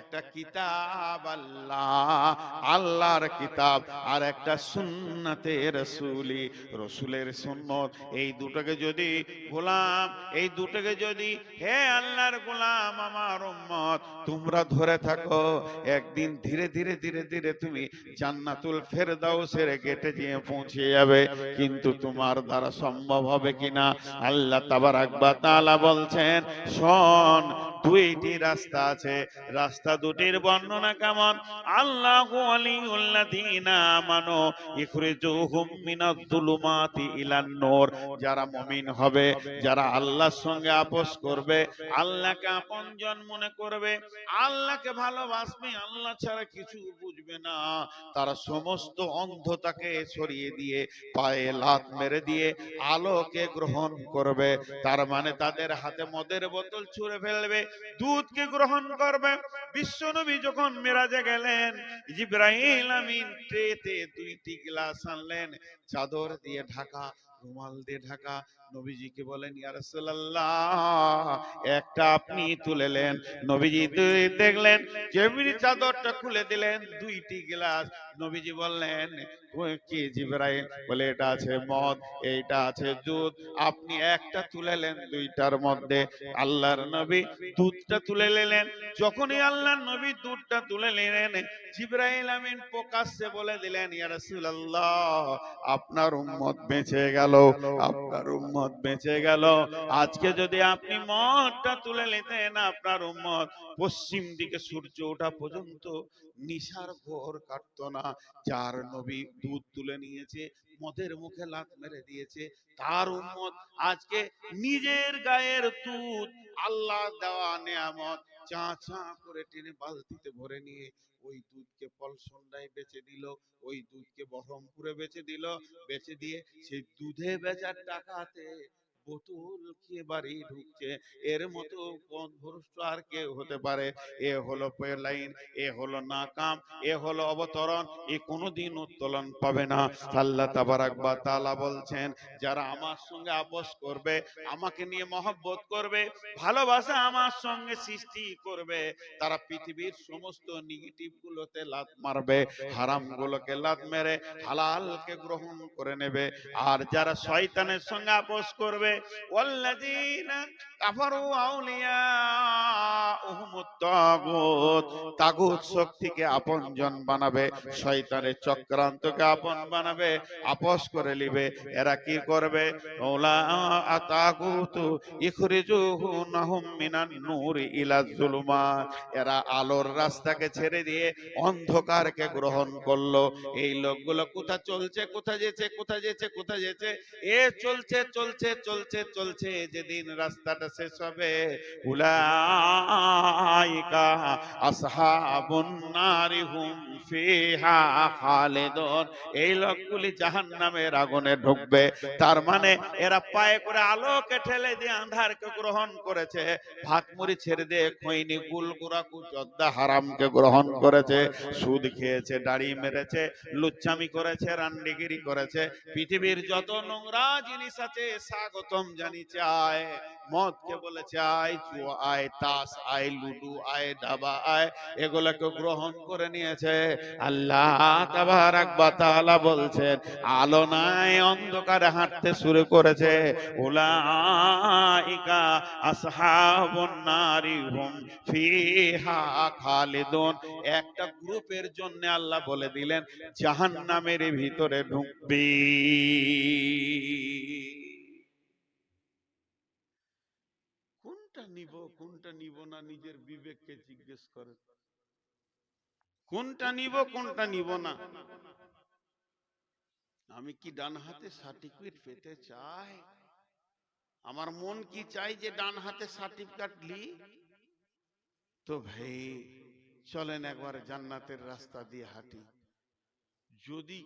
একটা কিতাব আল্লাহ, আল্লাহর কিতাব, আর একটা সুন্নতে রাসূলি, রাসূলের সুন্নত। এই দুটোকে যদি গোলাম, এই দুটোকে যদি হে আল্লাহর গোলাম আমার উম্মত তোমরা ধরে থাকো, একদিন ধীরে ধীরে ধীরে ধীরে তুমি জান্নাতুল ফেরদাউসের গেটে গিয়ে পৌঁছে যাবে। কিন্তু তোমার দ্বারা সম্ভব হবে কিনা? আল্লাহ তাবারাক ওয়া তাআলা বলছেন, শোন, দুইটি রাস্তা আছে। রাস্তা দুটির বর্ণনা কেমন? আল্লাহু ওয়ালিয়ুল্লাযীনা আমানু ইখরিজুহুম মিনাজ যুলুমাতি ইলান নূর, যারা মুমিন হবে, যারা আল্লাহর সঙ্গে আপোস করবে, আল্লাহকে আপনজন মনে করবে, আল্লাহকে ভালোবাসবে, আল্লাহ ছাড়া কিছু বুঝবে না, তারা সমস্ত অন্ধতাকে সরিয়ে দিয়ে পায়ে লাত মেরে দিয়ে আলোকে গ্রহণ করবে। তার মানে তাদের হাতে মদের বোতল ছুঁড়ে ফেলবে, দুধকে গ্রহণ করবে। বিশ্বনবী যখন মেরাজে গেলেন, জিবরাইল আমিন ট্রেতে দুইটি গ্লাস আনলেন, চাদর দিয়ে ঢাকা, রুমাল দিয়ে ঢাকা। নবীজিকে বলেন, ইয়া রাসূলুল্লাহ, একটা আপনি তুলে নেন। নবীজি দেখলেন, যেমনি চাদরটা খুলে দিলেন, দুইটি গ্লাস। নবীজি বললেন, কি জিবরাইল? বলে, এটা আছে মদ, এইটা আছে দুধ, আপনি একটা তুলে নেন দুইটার মধ্যে। আল্লাহর নবী দুধটা তুলে নিলেন। যখনই আল্লাহর নবী দুধটা তুলে নিলেন, জিবরাইল আমিন প্রকাশ্যে বলে দিলেন, ইয়া রাসূলুল্লাহ, আপনার উম্মত বেঁচে গেল, আপনার উম্মত বেঁচে গেল। আজকে যদি আপনি মদটা তুলে নিতেন, আপনার উম্মত পশ্চিম দিকে সূর্য ওঠা পর্যন্ত নিশার ঘোর কাটতো না। যার নবী দুধ তুলে নিয়েছে, মদের মুখে লাত মেরে দিয়েছে, তার উম্মত আজকে নিজের গায়ের দুধ, আল্লাহ দেওয়া নেয়ামত, চা চা করে টেনে বালতিতে ভরে নিয়ে ওই দুধকে পলসন্ডায় বেচে দিল, ওই দুধকে বহরমপুরে বেচে দিল। বেচে দিয়ে সেই দুধে বেচার টাকাতে বোতল খেয়ে বাড়ি ঢুকছে, এর মতো পথভ্রষ্ট আর কে হতে পারে? এ হলো লাইন, এ হলো নাকাম, এ হলো অবতরণ, এ কোনোদিন উত্তোলন পাবে না। আল্লাহ তাবারাক ওয়া তাআলা বলছেন, যারা আমার সঙ্গে আপোস করবে, আমাকে নিয়ে মহব্বত করবে, ভালোবাসা আমার সঙ্গে সৃষ্টি করবে, তারা পৃথিবীর সমস্ত নেগেটিভ গুলোতে লাত মারবে, হারাম গুলোকে লাত মেরে হালালকে গ্রহণ করে নেবে। আর যারা শয়তানের সঙ্গে আপোস করবে, ওয়াল্লাযীনা কাফারু আউলিয়াউহুমুত তাগুত, তাগুত শক্তিকে আপনজন বানাবে, শয়তানের চক্রান্তকে আপন বানাবে, আপোস করে নিবে। এরা কি করবে? ওলা আতাগুতু ইখরিজুহুনাহুম মিনান নূরি ইলা যুলুমাত, এরা আলোর রাস্তাকে ছেড়ে দিয়ে অন্ধকারকে গ্রহণ করলো। এই লোকগুলো কোথায় চলছে, কোথায় যেছে, কোথায় যেছে, কোথায় যেছে? এ চলছে চলছে চলছে চলছে, যেদিন রাস্তাটা শেষ হবে, উলাইকা আসহাবুন নারি হুম ফিহা খালিদুন, এই লোকগুলি জাহান্নামের আগুনে ঢুকবে। তার মানে এরা পায়ে করে আলোকে ঠেলে দিয়ে আন্ধারকে গ্রহণ করেছে, ভাত মুড়ি ছেড়ে দিয়ে খৈনি গুল গুরাকু জর্দা হারামকে গ্রহণ করেছে, সুদ খেয়েছে, দাড়ি মেরেছে, লুচ্চামি করেছে, রান্ডিগিরি করেছে, পৃথিবীর যত নোংরা জিনিস আছে স্বাগতম জানিয়েছে। আয় মদকে বলেছে আয়, জুয়া আয়, তাস আয়, লুডু আয়, দাবা আয়, এগুলোকে গ্রহণ করে নিয়েছে। আল্লাহ তাবারাক ওয়া তাআলা বলছেন, আলো নাই, অন্ধকারে হাঁটতে শুরু করেছে। উলাইকা আসহাবুন নারি হুম ফিহা খালিদুন, একটা গ্রুপের জন্য আল্লাহ বলে দিলেন জাহান্নামের ভিতরে ঢুকবি। কোনটা নিব, কোনটা নিব না, নিজের বিবেককে জিজ্ঞেস করে, কোনটা নিব, কোনটা নিব না। আমি কি ডান হাতে সার্টিফিকেট পেতে চাই? আমার মন কি চাই যে ডান হাতে সার্টিফিকেট লি? তো ভাই চলেন একবার জান্নাতের রাস্তা দিয়ে হাঁটি। যদি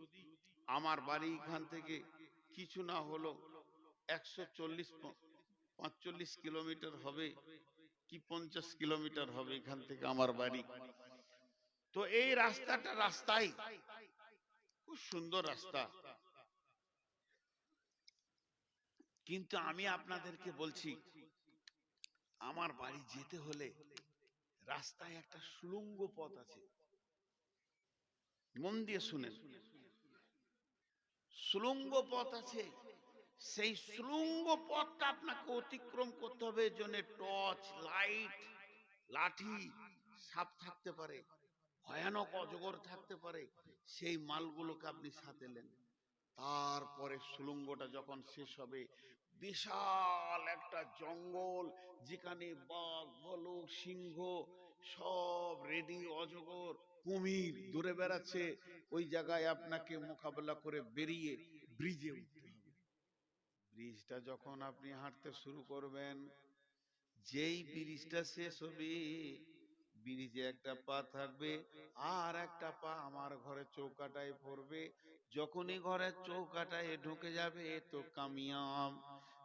আমার বাড়ি এখান থেকে কিছু না হলো 140-45 কিলোমিটার হবে, কি 50 কিলোমিটার হবে এখান থেকে আমার বাড়ি, তো এই রাস্তাই খুব সুন্দর রাস্তা। কিন্তু আমি আপনাদেরকে বলছি, আমার বাড়ি যেতে হলে রাস্তায় একটা সুড়ঙ্গ পথ আছে। মন দিয়ে শুনেন, সুড়ঙ্গ পথ আছে। সেই সুড়ঙ্গ পথটা আপনাকে অতিক্রম করতে হবে, এর জন্য টর্চ লাইট, লাঠি, সাপ থাকতে পারে, ভয়ানক অজগর থাকতে পারে, সেই মালগুলোকে আপনি সাথে নেন। তারপরে সুড়ঙ্গটা যখন শেষ হবে, বিশাল একটা জঙ্গল, যেখানে বাঘ, ভালুক, সিংহ সব রেডি, অজগর, কুমির দূরে বেড়াচ্ছে। ওই জায়গায় আপনাকে মোকাবেলা করে বেরিয়ে ব্রিজে উঠতে হবে। ব্রিজটা যখন আপনি হাঁটতে শুরু করবেন, যেই ব্রিজটা শেষ হবে, ব্রিজে একটা পা থাকবে, আর একটা পা আমার ঘরের চৌকাটায় পড়বে। যখনই ঘরের চৌকাটায় ঢুকে যাবে তো কামিয়াব।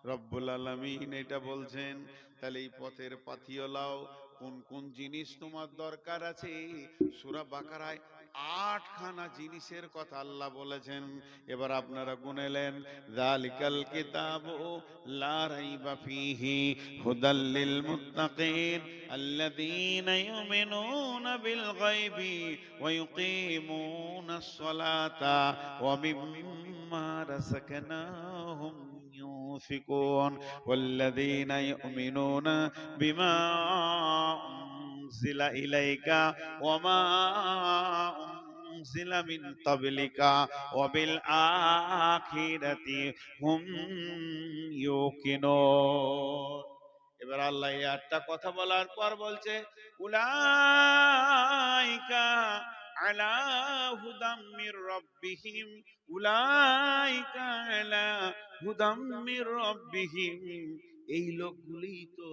রব্বুল আলামিন এটা বলছেন। তাহলে এই পথের পাথিওলাও কোন কোন জিনিস তোমার দরকার আছে? সূরা বাকারায় 8খানা জিনিসের কথা আল্লাহ বলেছেন। এবার আপনারা গুনেলেন, যালিকাল কিতাবু লা রাইবা ফীহি হুদাল লিল মুত্তাকিন আল্লাযীনা ইউমিনুনা বিল গায়বি ওয়া ইউকিমুনাস সালাতা ওয়া মিম্মা রাযাকনাহুম ينفقون والذين يؤمنون بما أنزل إليك وما أنزل من قبلك وبالآخرة هم يوقنون। এবার আল্লাহ এই 8টা কথা বলার পর বলছে, উলাইকা আলা হুদাম মির রাব্বিহিম, উলাইকা আলা হুদাম মির রাব্বিহিম, এই লোকগুলি তো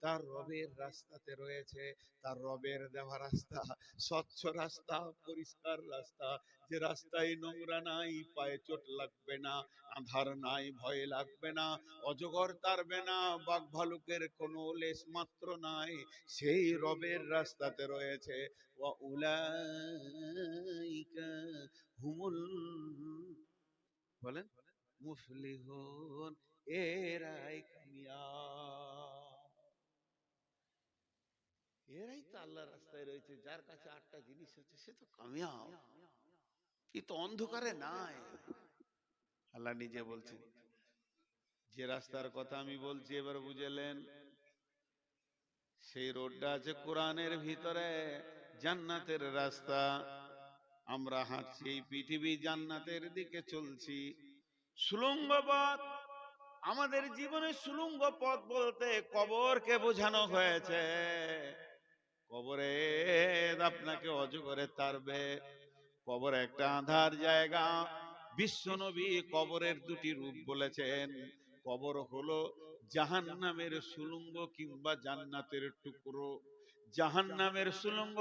তার রবের রাস্তাতে রয়েছে, তার রবের দেওয়া রাস্তা, স্বচ্ছ রাস্তা, পরিষ্কার রাস্তা, যে রাস্তায় নোংরা নাই, পায়ে চোট লাগবে না, আধার নাই, ভয় লাগবে না, অজগর তাড়বে না, বাঘ ভালুকের কোনো লেশ মাত্র নাই, সেই রবের রাস্তাতে রয়েছে। ওয়া উলাইকা হুমুল, বলেন, মুফলিহুন, এরাই কামিয়াব। এরাই তো আল্লাহর রাস্তায় রয়েছে। যার কাছে 8টা জিনিস হচ্ছে সে তো কামিয়াব, কি তো অন্ধকারে নাই। আল্লাহ নিজে বলছেন, যে রাস্তার কথা আমি বলছি এবার বুঝলেন, সেই রোডটা আছে কোরআনের ভিতরে, জান্নাতের রাস্তা। আমরা হাঁটছি এই পৃথিবী জান্নাতের দিকে চলছি, সুলঙ্গ পথ। আমাদের জীবনে সুলঙ্গ পথ বলতে কবরকে বোঝানো হয়েছে। কবরে আপনাকে অজগরে তাড়বে, কবর একটা আঁধার জায়গা। বিশ্বনবী কবরের 2টি রূপ বলেছেন। কবর হলো জাহান্নামের সুলঙ্গ কিংবা জান্নাতের টুকরো। জাহান্নামের সুলঙ্গ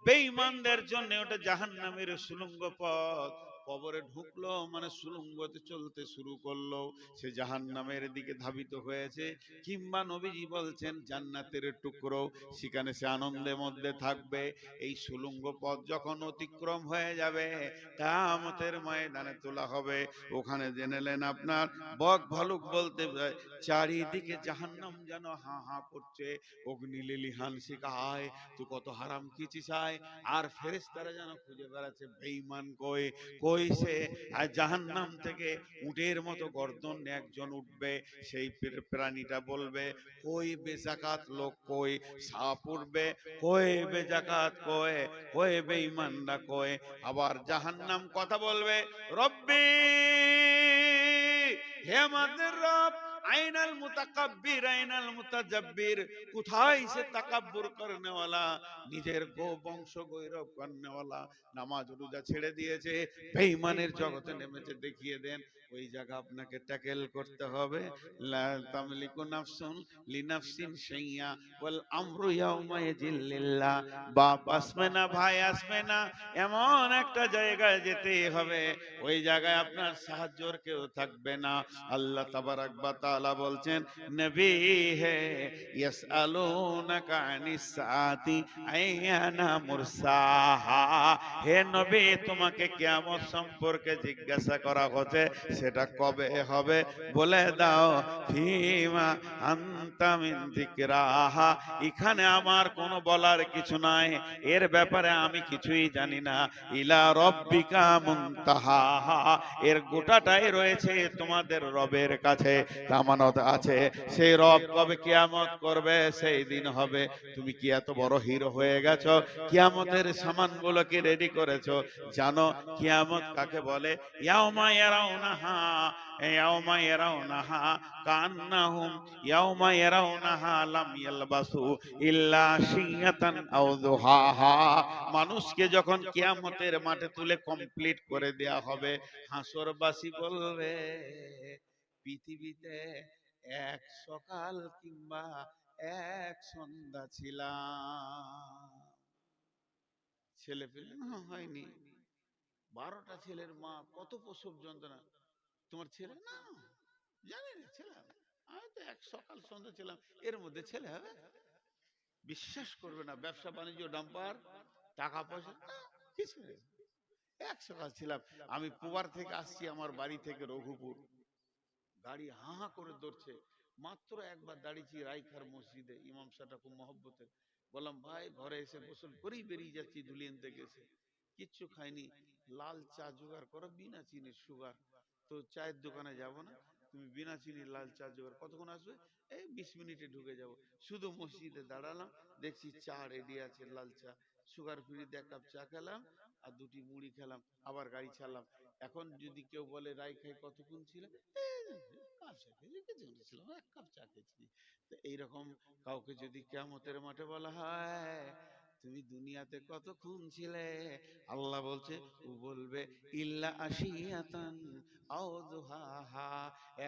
বেঈমানদের জন্য ওটা জাহান্নামের সুলঙ্গ পথ। কবরে ঢুকলো মানে সুলঙ্গতে চলতে শুরু করলো, সে জাহান্নামের দিকে ধাবিত হয়েছে। কিংবা নবীজি বলছেন জান্নাতের টুকরো, সেখানে সে আনন্দের মধ্যে থাকবে। এই সুলঙ্গ পথ যখন অতিক্রম হয়ে যাবে, কিয়ামতের ময়দানে তোলা হবে। ওখানে জেনেলেন আপনার বক ভালুক বলতে চারিদিকে জাহান্নাম যেন হা হা করছে, অগ্নি লিলিহান শিখায়, তুই কত হারাম কিছু চাই। আর ফেরেশতারা যেন খুঁজে বেড়াচ্ছে বেঈমান কই, কই সে। আর জাহান্নাম থেকে উটের মতো গর্দন একজন উঠবে, সেই প্রাণীটা বলবে কই বেজাকাত লোক কই, সাপ উঠবে কই বেজাকাত কই, কই বেঈমানরা কই। আবার জাহান্নাম কথা বলবে, রব্বি, হে আমাদের রব, আইনাল মুতাকাব্বির, আইনাল মুতাজাব্বির, কোথায় সে তাকাব্বুর করনেওয়ালা, নিজের বংশ গৌরব করনেওয়ালা, নামাজ রোজা ছেড়ে দিয়েছে, বেঈমানের জগতে নেমেছে, দেখিয়ে দেন। ওই জায়গা আপনাকে ট্যাকেল করতে হবে। লা তামলিকু নাফসুন লিনাফসিন শাইয়া ওয়াল আমরু ইয়াউমা ইয়াজিল্লিল্লাহ। বাপ আসবে না, ভাই আসবে না, এমন একটা জায়গায় যেতে হবে, ওই জায়গায় আপনার সাহায্যের কেউ থাকবে না। আল্লাহ তাবারাক ওয়া তাআলা বলছেন, নবী হে ইয়াসআলুনাকা আনিস সাআতি আইয়ানা মুরসাহা, হে নবী তোমাকে কিয়ামত সম্পর্কে জিজ্ঞাসা করা হচ্ছে, সেটা কবে হবে বলে দাও। ফিমা আনতা মিন যিকরাহা, এখানে আমার কোনো বলার কিছু নাই, এর ব্যাপারে আমি কিছুই জানি না। ইলা রব্বিকা মুনতাহাহা, এর গোটাটাই রয়েছে তোমাদের রবের কাছে, আমানত আছে। সেই রব কবে কিয়ামত করবে সেই দিন হবে। তুমি কি এত বড় হিরো হয়ে গেছো, কিয়ামতের সামানগুলোকে রেডি করেছো? জানো কিয়ামত কাকে বলে? ইয়াউমা ইয়ারাউনাহা, ইয়াউমা ইয়ারাউনাহা কান্নাহুম ইয়াউমা ইয়ারাউনাহা লাম ইয়ালবাসু ইল্লা শিয়াতান আও দুহাহা। মানুষকে যখন কিয়ামতের মাঠে তুলে কমপ্লিট করে দেয়া হবে, হাসরবাসী বলবে পৃথিবীতে এক সকাল কিংবা এক সন্ধ্যা ছিলাম। ছেলে পেলে না হয়নি, 12টা ছেলের মা, কত প্রসব যন্ত্রণা। তোমার ছেলে না, জানি না ছেলে হবে, আমি তো এক সকাল সন্ধ্যা ছিলাম, এর মধ্যে ছেলে হবে? বিশ্বাস করবে না, ব্যবসা বাণিজ্য ডাম্পার, টাকা পয়সা কিছু নেই। এক সকাল ছিলাম। আমি পুবার থেকে আসছি আমার বাড়ি থেকে রঘুপুর, গাড়ি হা হা করে দৌড়ছে। মাত্র একবার দাঁড়িয়েছি রাইখার মসজিদে, ইমাম সাহেবটা খুব মহব্বতের। বললাম ভাই ঘরে এসে গোসল করেই বেরিয়ে যাচ্ছি ধুলিয়ান থেকে এসে, কিচ্ছু খাইনি, লাল চা জোগাড় করো বিনা চিনির, সুগার। তো চায়ের দোকানে যাব না, তুমি বিনা চিনির লাল চা জোগাড়, কতক্ষণ আসবে? এই 20 মিনিটে ঢুকে যাব। শুধু মসজিদে দাঁড়ালাম, দেখছি চা রেডি আছে, লাল চা, সুগার ফ্রিতে 1 কাপ চা খেলাম আর 2টি মুড়ি খেলাম, আবার গাড়ি ছাড়লাম। এখন যদি কেউ বলে রাইখাই কতক্ষণ ছিল, এক কাপ চা খেয়েছি। এইরকম কাউকে যদি কিয়ামতের মাঠে বলা হয়, তুমি দুনিয়াতে কতক্ষণ ছিলে? আল্লাহ বলছে, ও বলবে ইল্লা আশিয়াতান আও দুহাহা,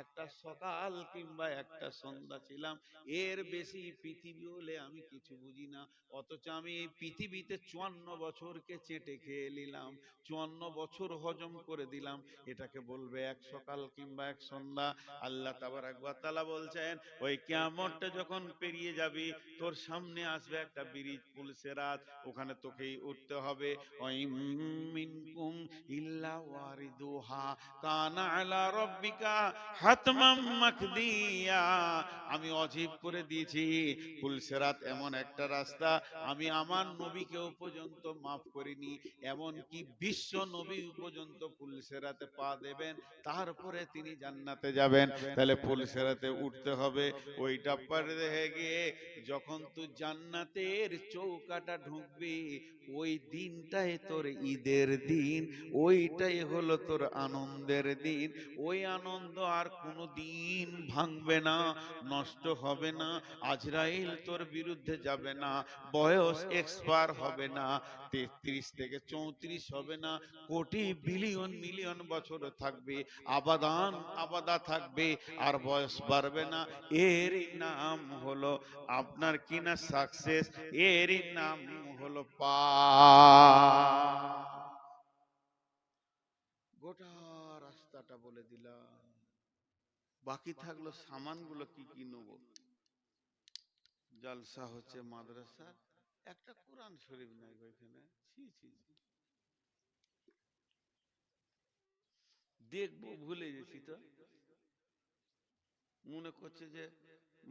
একটা সকাল কিংবা একটা সন্ধ্যা ছিলাম, এর বেশি পৃথিবী হলে আমি কিছু বুঝি না। অথচ আমি এই পৃথিবীতে 54 বছরকে চেটে খেয়ে নিলাম, 54 বছর হজম করে দিলাম, এটাকে বলবে এক সকাল কিংবা এক সন্ধ্যা? আল্লাহ তাবারক ওয়া তাআলা বলছেন, ওই কিয়ামতটা যখন পেরিয়ে যাবি, তোর সামনে আসবে একটা ব্রিজ, পুলসিরাত, ওখানে তোকেই উঠতে হবে। ওয়াইম মিনকুম ইল্লা ওয়ারিদুহা কানা আলা রাব্বিকা হাতমাম মাকদিয়া। আমি অজীব করে দিয়েছি, পুলসিরাত এমন একটা রাস্তা, আমি আমার নবীকেও পর্যন্ত মাফ করিনি, এমন কি বিশ্ব নবী পর্যন্ত পুলসিরাতে পা দেবেন, তারপরে তিনি জান্নাতে যাবেন। তাহলে পুলসিরাতে উঠতে হবে। ওইটা পার হয়ে গিয়ে যখন তুই জান্নাতের চৌকাটা ঢুকবি, ওই দিনটাই তোর ঈদের দিন, ওইটাই হলো তোর আনন্দের দিন। ওই আনন্দ আর কোনো দিন ভাঙবে না, নষ্ট হবে না, আজরাইল তোর বিরুদ্ধে যাবে না, বয়স এক্সপায়ার হবে না, 33 থেকে 34 হবে না, কোটি বিলিয়ন মিলিয়ন বছর থাকবে, আবাদান আবাদা থাকবে, আর বয়স বাড়বে না। এরই নাম হলো আপনার কিনা সাকসেস, এরই নাম হলো পার। গোটা রাস্তাটা বলে দিলাম, বাকি থাকলো সামানগুলো কি কি নেব। জলসা হচ্ছে মাদ্রাসার, একটা কোরআন শরীফ নাই ওইখানে। ছি ছি ছি, দেখবো ভুলে গেছি তো। মনে করছে যে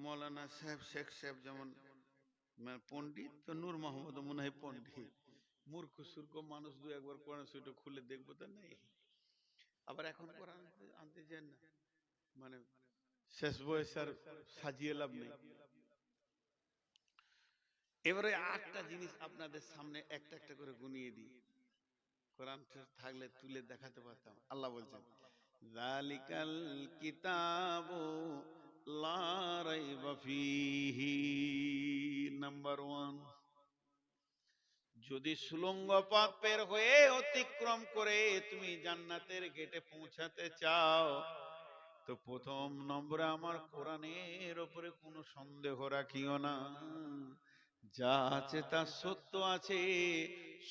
মৌলানা সাহেব, শেখ সাহেব যেমন মানে পণ্ডিত, তো নূর মোহাম্মদ মনে হয় পণ্ডিত। মূর্খ সূর্খ মানুষ দু একবার কোরআন শরীফটা খুলে দেখবো তো নেই। আবার এখন কোরআন আনতে চান না, মানে শেষ বয়স আর সাজিয়ে লাভ নেই। এবারে 8টা জিনিস আপনাদের সামনে একটা একটা করে গুনিয়ে দিই, কোরআন থাকলে তুলে দেখাতে পারতাম। আল্লাহ বলছেন, যালিকাল কিতাবু লা রাইবা ফীহি। নাম্বার 1, যদি সুলঙ্গ পথ পের হয়ে অতিক্রম করে তুমি জান্নাতের গেটে পৌঁছাতে চাও, তো প্রথম নম্বরে আমার কোরআনের উপরে কোনো সন্দেহ রাখিও না। যা আছে তা সত্য আছে,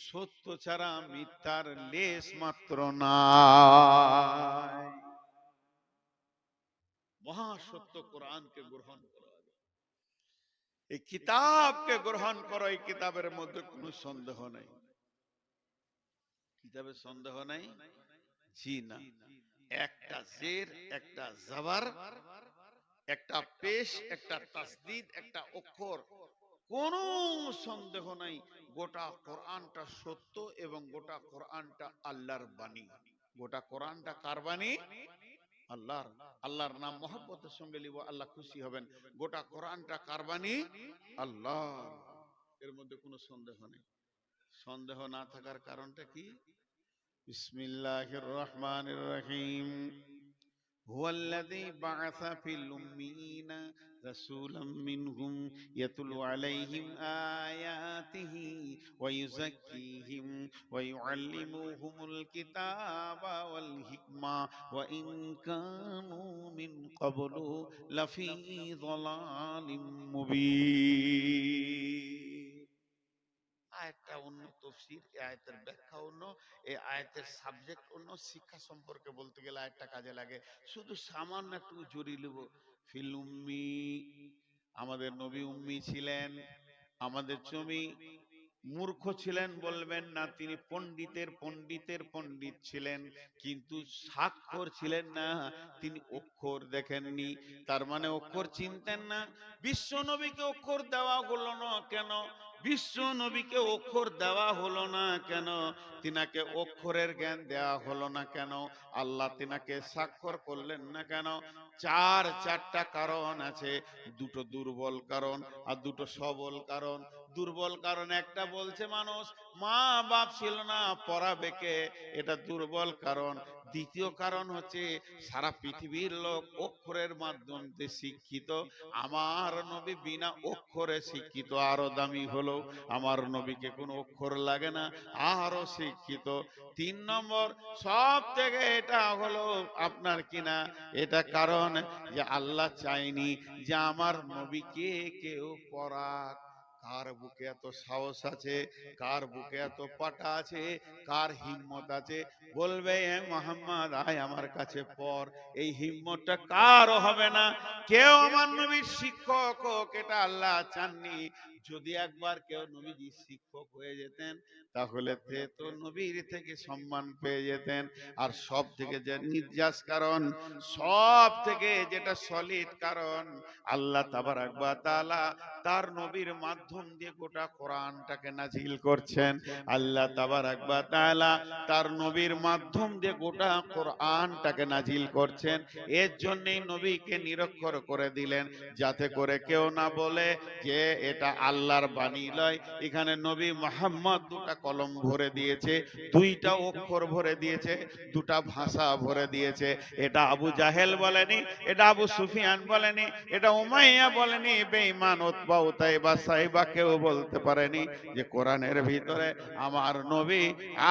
সত্য ছাড়া মিথ্যার লেশ মাত্র নাই। মহাসত্য কোরআনকে গ্রহণ করো, এই কিতাবকে গ্রহণ করো। এই কিতাবের মধ্যে কোনো সন্দেহ নাই, কিতাবের সন্দেহ নাই, জি না। একটা জের, একটা জাবার, একটা পেশ, একটা তাসদীদ, একটা অক্ষর, কোন সন্দেহ নাই। গোটা কোরআনটা সত্য এবং গোটা কোরআনটা আল্লাহর বাণী। গোটা কোরআনটা কার বাণী? আল্লাহর। আল্লাহর নাম মহব্বতের সঙ্গে লিব, আল্লাহ খুশি হবেন। গোটা কোরআনটা কার বাণী? আল্লাহর। এর মধ্যে কোনো সন্দেহ নেই। সন্দেহ না থাকার কারণটা কি? বিসমিল্লাহির রহমানির রহিম। هو الذي بعث في الأميين رسولا منهم يتلو عليهم آياته ويزكيهم ويعلمهم الكتاب والحكمة وإن كانوا من قبل لفي ضلال مبين। আয়াতটা অন্য, তাফসীর, এই আয়াতের ব্যাখ্যা অন্য, এই আয়াতের সাবজেক্ট অন্য। শিক্ষা সম্পর্কে বলতে গেলে আয়াতটা কাজে লাগে। শুধু সামান্য একটু জড়িয়ে নেব। ফিল উম্মি, আমাদের নবী উম্মি ছিলেন। আমাদের জমি মূর্খ ছিলেন বলবেন না, তিনি পণ্ডিতের পণ্ডিতের পণ্ডিত ছিলেন, কিন্তু স্বাক্ষর ছিলেন না, তিনি অক্ষর দেখেননি, তার মানে অক্ষর চিনতেন না। বিশ্ব নবীকে অক্ষর দেওয়া হলো না কেন? বিশ্ব নবীকে অক্ষর দেওয়া হলো না কেন? তিনাকে অক্ষরের জ্ঞান দেওয়া হলো না কেন? আল্লাহ তিনাকে স্বাক্ষর করলেন না কেন? চারটা কারণ আছে। দুটো দুর্বল কারণ আর দুটো সবল কারণ। দুর্বল কারণ একটা বলছে মানুষ মা বাপ ছিল না পড়াবে কে, এটা দুর্বল কারণ। দ্বিতীয় কারণ হচ্ছে সারা পৃথিবীর লোক অক্ষরের মাধ্যমে শিক্ষিত, আমার নবী বিনা অক্ষরে শিক্ষিত, আরো দামি হলো, আমার নবীকে কোনো অক্ষর লাগে না, আরো শিক্ষিত। 3 নম্বর, সব থেকে এটা হলো আপনার কিনা এটা কারণ যে আল্লাহ চাইনি যে আমার নবীকে কেউ পড়াক। কার বুকে এত সাহস আছে, কার বুকে এত পাটা আছে, কার হিম্মত আছে বলবে এ মোহাম্মদ আয় আমার কাছে পড়? এই হিম্মতটা কারও হবে না। কেউ আমার নবীর শিক্ষক হোক এটা আল্লাহ চাননি। যদি একবার কেউ নবীজির শিক্ষক হয়ে যেতেন তাহলে তে তো নবীর থেকে সম্মান পেয়ে যেতেন। আর সব থেকে যে নির্যাস কারণ, সব থেকে যেটা সলিড কারণ, আল্লাহ তাবারাক ওয়া তাআলা তার নবীর মাধ্যম দিয়ে গোটা কোরআনটাকে নাজিল করছেন। আল্লাহ তাবারাক ওয়া তাআলা তার নবীর মাধ্যম দিয়ে গোটা কোরআনটাকে নাজিল করছেন। এর জন্যই নবীকে নিরক্ষর করে দিলেন, যাতে করে কেউ না বলে যে এটা আল্লাহর বাণী লয়। এখানে নবী মুহাম্মদ দুটা কলম ভরে দিয়েছে, দুইটা অক্ষর ভরে দিয়েছে, দুটা ভাষা ভরে দিয়েছে। এটা আবু জাহেল বলেনি, এটা আবু সুফিয়ান বলেনি, এটা উমাইয়া বলেনি, বেঈমান উতবা উতাইবা সাইবা কেউ বলতে পারেনি যে কোরআনের ভিতরে আমার নবী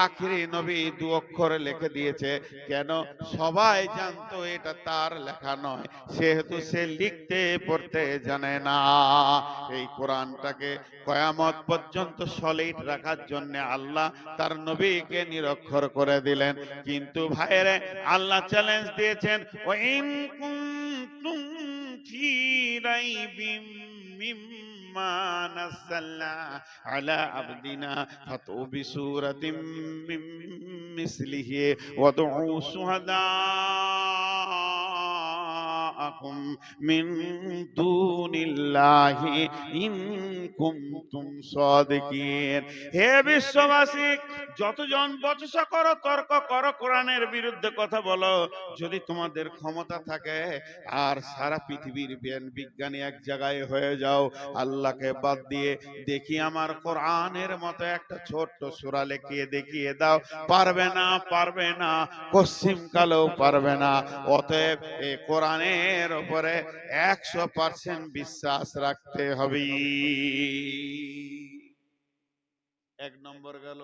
আখিরি নবী দু অক্ষরে লিখে দিয়েছে। কেন? সবাই জানতো এটা তার লেখা নয়, সেহেতু সে লিখতে পড়তে জানে না। এই কোরআনটাকে কিয়ামত পর্যন্ত সলিড রাখার জন্য আল্লাহ তার নবীকে নিরক্ষর করে দিলেন। কিন্তু ভাইরে আল্লাহ চ্যালেঞ্জ দিয়েছেন, ওয়া ইন কুনতুম ফি রাইবিম মিম্মা নাযালনা আলা আবদিনা ফাতু বিসূরাতিম মিন মিসলিহি ওয়াদউ শুহাদাআকুম মিন দুনিল্লাহি ইন কুনতুম সাদিকিন। হে বিশ্ববাসী, যতজন বচসা করো, তর্ক করো, কোরআনের বিরুদ্ধে কথা বলো, যদি তোমাদের ক্ষমতা থাকে আর সারা পৃথিবীর জ্ঞান বিজ্ঞানী এক জায়গায় হয়ে যাও, আল্লাহকে বাদ দিয়ে দেখি আমার কোরআনের মতো একটা ছোট্ট সূরা লিখিয়ে দেখিয়ে দাও, পারবে না, পারবে না, পশ্চিম কালেও পারবে না। অতএব এই কোরআনের উপরে 100% বিশ্বাস রাখতে হবে। 1 নম্বর গেল।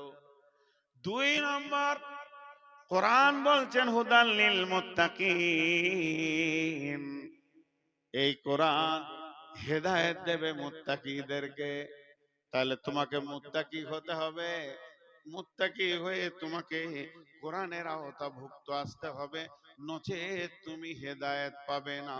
2 নম্বর, কোরআন বলছেন হুদাল লিল মুত্তাকিন, এই কোরআন হেদায়েত দেবে মুত্তাকিদেরকে। তাহলে তোমাকে মুত্তাকি হতে হবে, মুত্তাকি হয়ে তোমাকে কোরআনের আওতাভুক্ত আসতে হবে, নচেত তুমি হেদায়েত পাবে না।